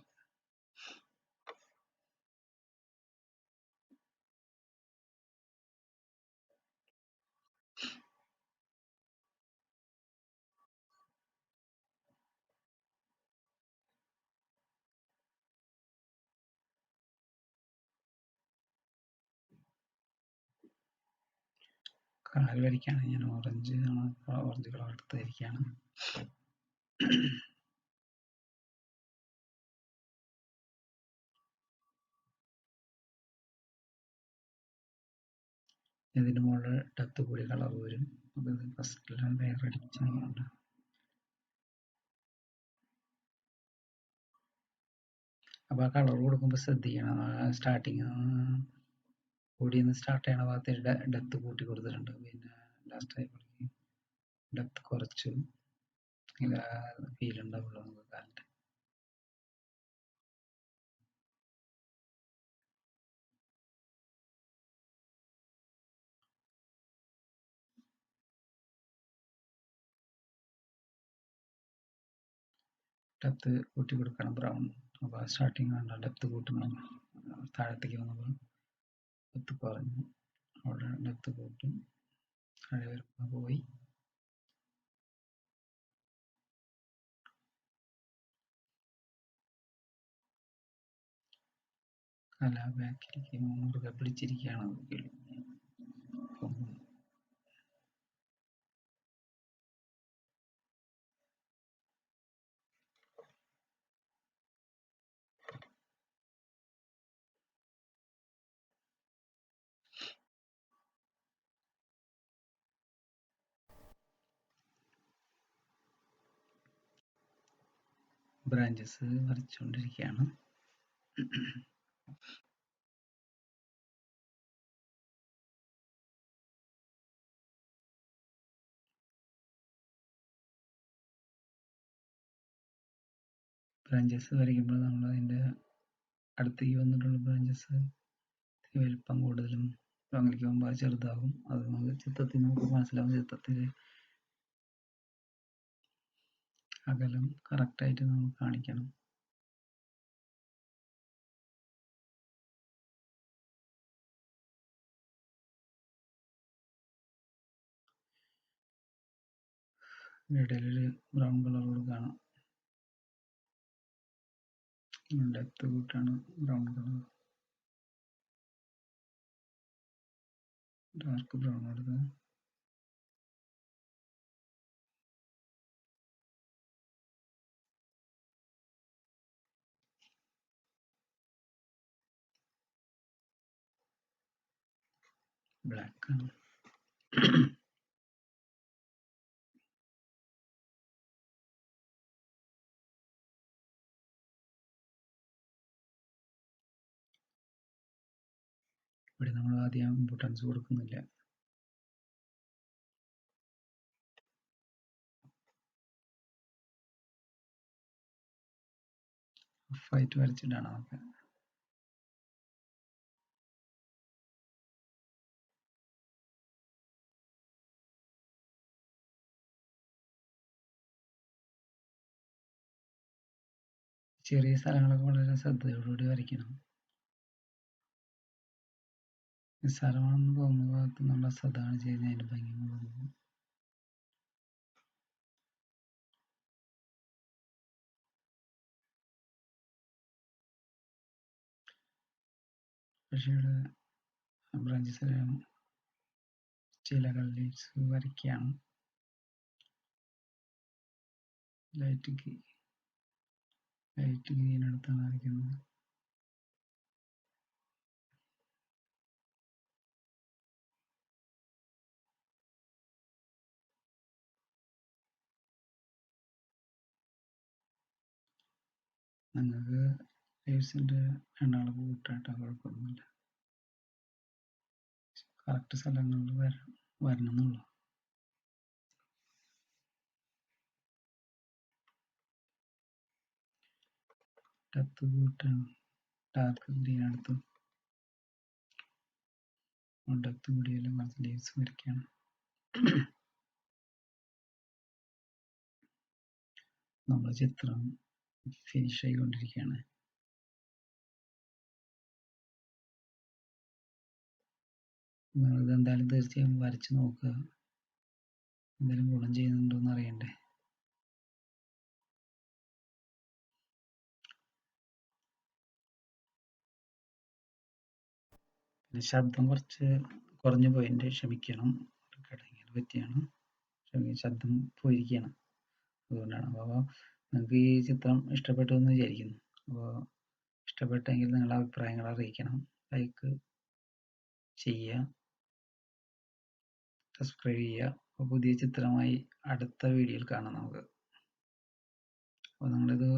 Speaker 1: കാല് വരയ്ക്കാണ് ഞാൻ ഓറഞ്ച് കളർ എടുത്ത് വരയ്ക്കുകയാണ്. ഇതിൻ്റെ മുകളിൽ ഡെപ്ത് കൂടി കളർ വരും. അത് ഫസ്റ്റിലാണ് ലെയർ അടിച്ചുകൊണ്ട്. അപ്പോൾ ആ കളർ കൊടുക്കുമ്പോൾ ശ്രദ്ധിക്കണം, സ്റ്റാർട്ടിങ് കൂടിയെന്ന് സ്റ്റാർട്ട് ചെയ്യണ ഭാഗത്ത് ഡെപ്ത് കൂട്ടി കൊടുത്തിട്ടുണ്ട്. പിന്നെ ലാസ്റ്റ് ആയപ്പോഴേക്കും ഡെപ്ത് കുറച്ചു ഫീൽ ഉണ്ടാവുള്ളൂ നമുക്ക് കാലിൻ്റെ. ഡെപ്ത് കൂട്ടി കൊടുക്കണം ബ്രൗൺ. അപ്പോൾ സ്റ്റാർട്ടിങ് വേണ്ട, ഡെപ്ത് കൂട്ടണം. താഴത്തേക്ക് വന്നപ്പോൾ ഡെപ്ത് കുറഞ്ഞു, അവിടെ ഡെപ്ത് കൂട്ടും. താഴെ വരുമ്പോൾ പോയി. കല ബാക്കിലേക്ക് മുറുകെ പിടിച്ചിരിക്കുകയാണ്. ബ്രാഞ്ചസ് വരച്ചുകൊണ്ടിരിക്കുകയാണ്. ബ്രാഞ്ചസ് വരയ്ക്കുമ്പോൾ നമ്മൾ അതിൻ്റെ അടുത്തേക്ക് വന്നിട്ടുള്ള ബ്രാഞ്ചസ് വലിപ്പം കൂടുതലും ലോങ്ങിലേക്ക് പോകുമ്പോൾ അത് ചെറുതാകും. അത് നമുക്ക് ചിത്രത്തിൽ നമുക്ക് മനസ്സിലാവും. ചിത്രത്തിൽ അകലം കറക്റ്റായിട്ട് നമ്മൾ കാണിക്കണം. ഇടയിലൊരു ബ്രൗൺ കളർ കൊടുക്കുകയാണ്. ഡെപ്ത് കൂട്ടാണ് ബ്രൗൺ കളർ, ഡാർക്ക് ബ്രൗൺ കൊടുക്കുക. ബ്ലാക്ക് ആണ്. ഇവിടെ നമ്മൾ ആദ്യം ഇമ്പോർട്ടൻസ് കൊടുക്കുന്നില്ല. റഫായിട്ട് വരച്ചിട്ടാണ് നമുക്ക്. ചെറിയ സ്ഥലങ്ങളൊക്കെ വളരെ ശ്രദ്ധയോടുകൂടി വരയ്ക്കണം. നിസ്സാരമാണെന്ന് തോന്നുന്ന ഭാഗത്ത് നമ്മൾ അശ്രദ്ധമാണ് ചെയ്യുന്നത്, അതിൻ്റെ ഭംഗി പോകും. പക്ഷേ ഇവിടെ ബ്രാഞ്ചസിലും ചില ലീവ്സ് വരയ്ക്കുകയാണ്. ലൈറ്റ് ഗ്രീൻ എടുത്താണ് വരയ്ക്കുന്നത്. നിങ്ങൾക്ക് ലീവ്സിൻ്റെ എണ്ണകളൊക്കെ കൂട്ടാട്ടോ, കുഴപ്പമൊന്നുമില്ല. കറക്റ്റ് സ്ഥലങ്ങളിൽ വരണം എന്നുള്ളൂ. ഡെപ്ത് കൂട്ടാണ്. ഡാർക്ക് ഗ്രീൻ എടുത്ത് ഡെപ്ത് കൂടിയാലും കുറച്ച് ലീവ്സ് വരയ്ക്കുകയാണ്. നമ്മുടെ ചിത്രം ഫിനിഷ് ആയിക്കൊണ്ടിരിക്കുകയാണ്. ഇതെന്തായാലും തീർച്ചയായും വരച്ച് നോക്കുക. എന്തെങ്കിലും ഗുണം ചെയ്യുന്നുണ്ടോ എന്ന് അറിയണ്ടേ. പിന്നെ ശബ്ദം കുറച്ച് കുറഞ്ഞു പോയിട്ടുണ്ട്, ക്ഷമിക്കണം. ഇങ്ങനെ പറ്റിയാണ്, ശബ്ദം പോയിരിക്കുകയാണ്, അതുകൊണ്ടാണ്. അപ്പോൾ നിങ്ങൾക്ക് ഈ ചിത്രം ഇഷ്ടപ്പെട്ടു എന്ന് വിചാരിക്കുന്നു. അപ്പോൾ ഇഷ്ടപ്പെട്ടെങ്കിൽ നിങ്ങളുടെ അഭിപ്രായങ്ങൾ അറിയിക്കണം. ലൈക്ക് ചെയ്യുക, സബ്സ്ക്രൈബ് ചെയ്യുക. അപ്പോൾ പുതിയ ചിത്രമായി അടുത്ത വീഡിയോയിൽ കാണാം നമുക്ക്. അപ്പോൾ നിങ്ങളിത്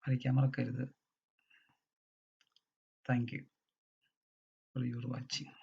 Speaker 1: വരയ്ക്കാൻ മറക്കരുത്. Thank you for your watching.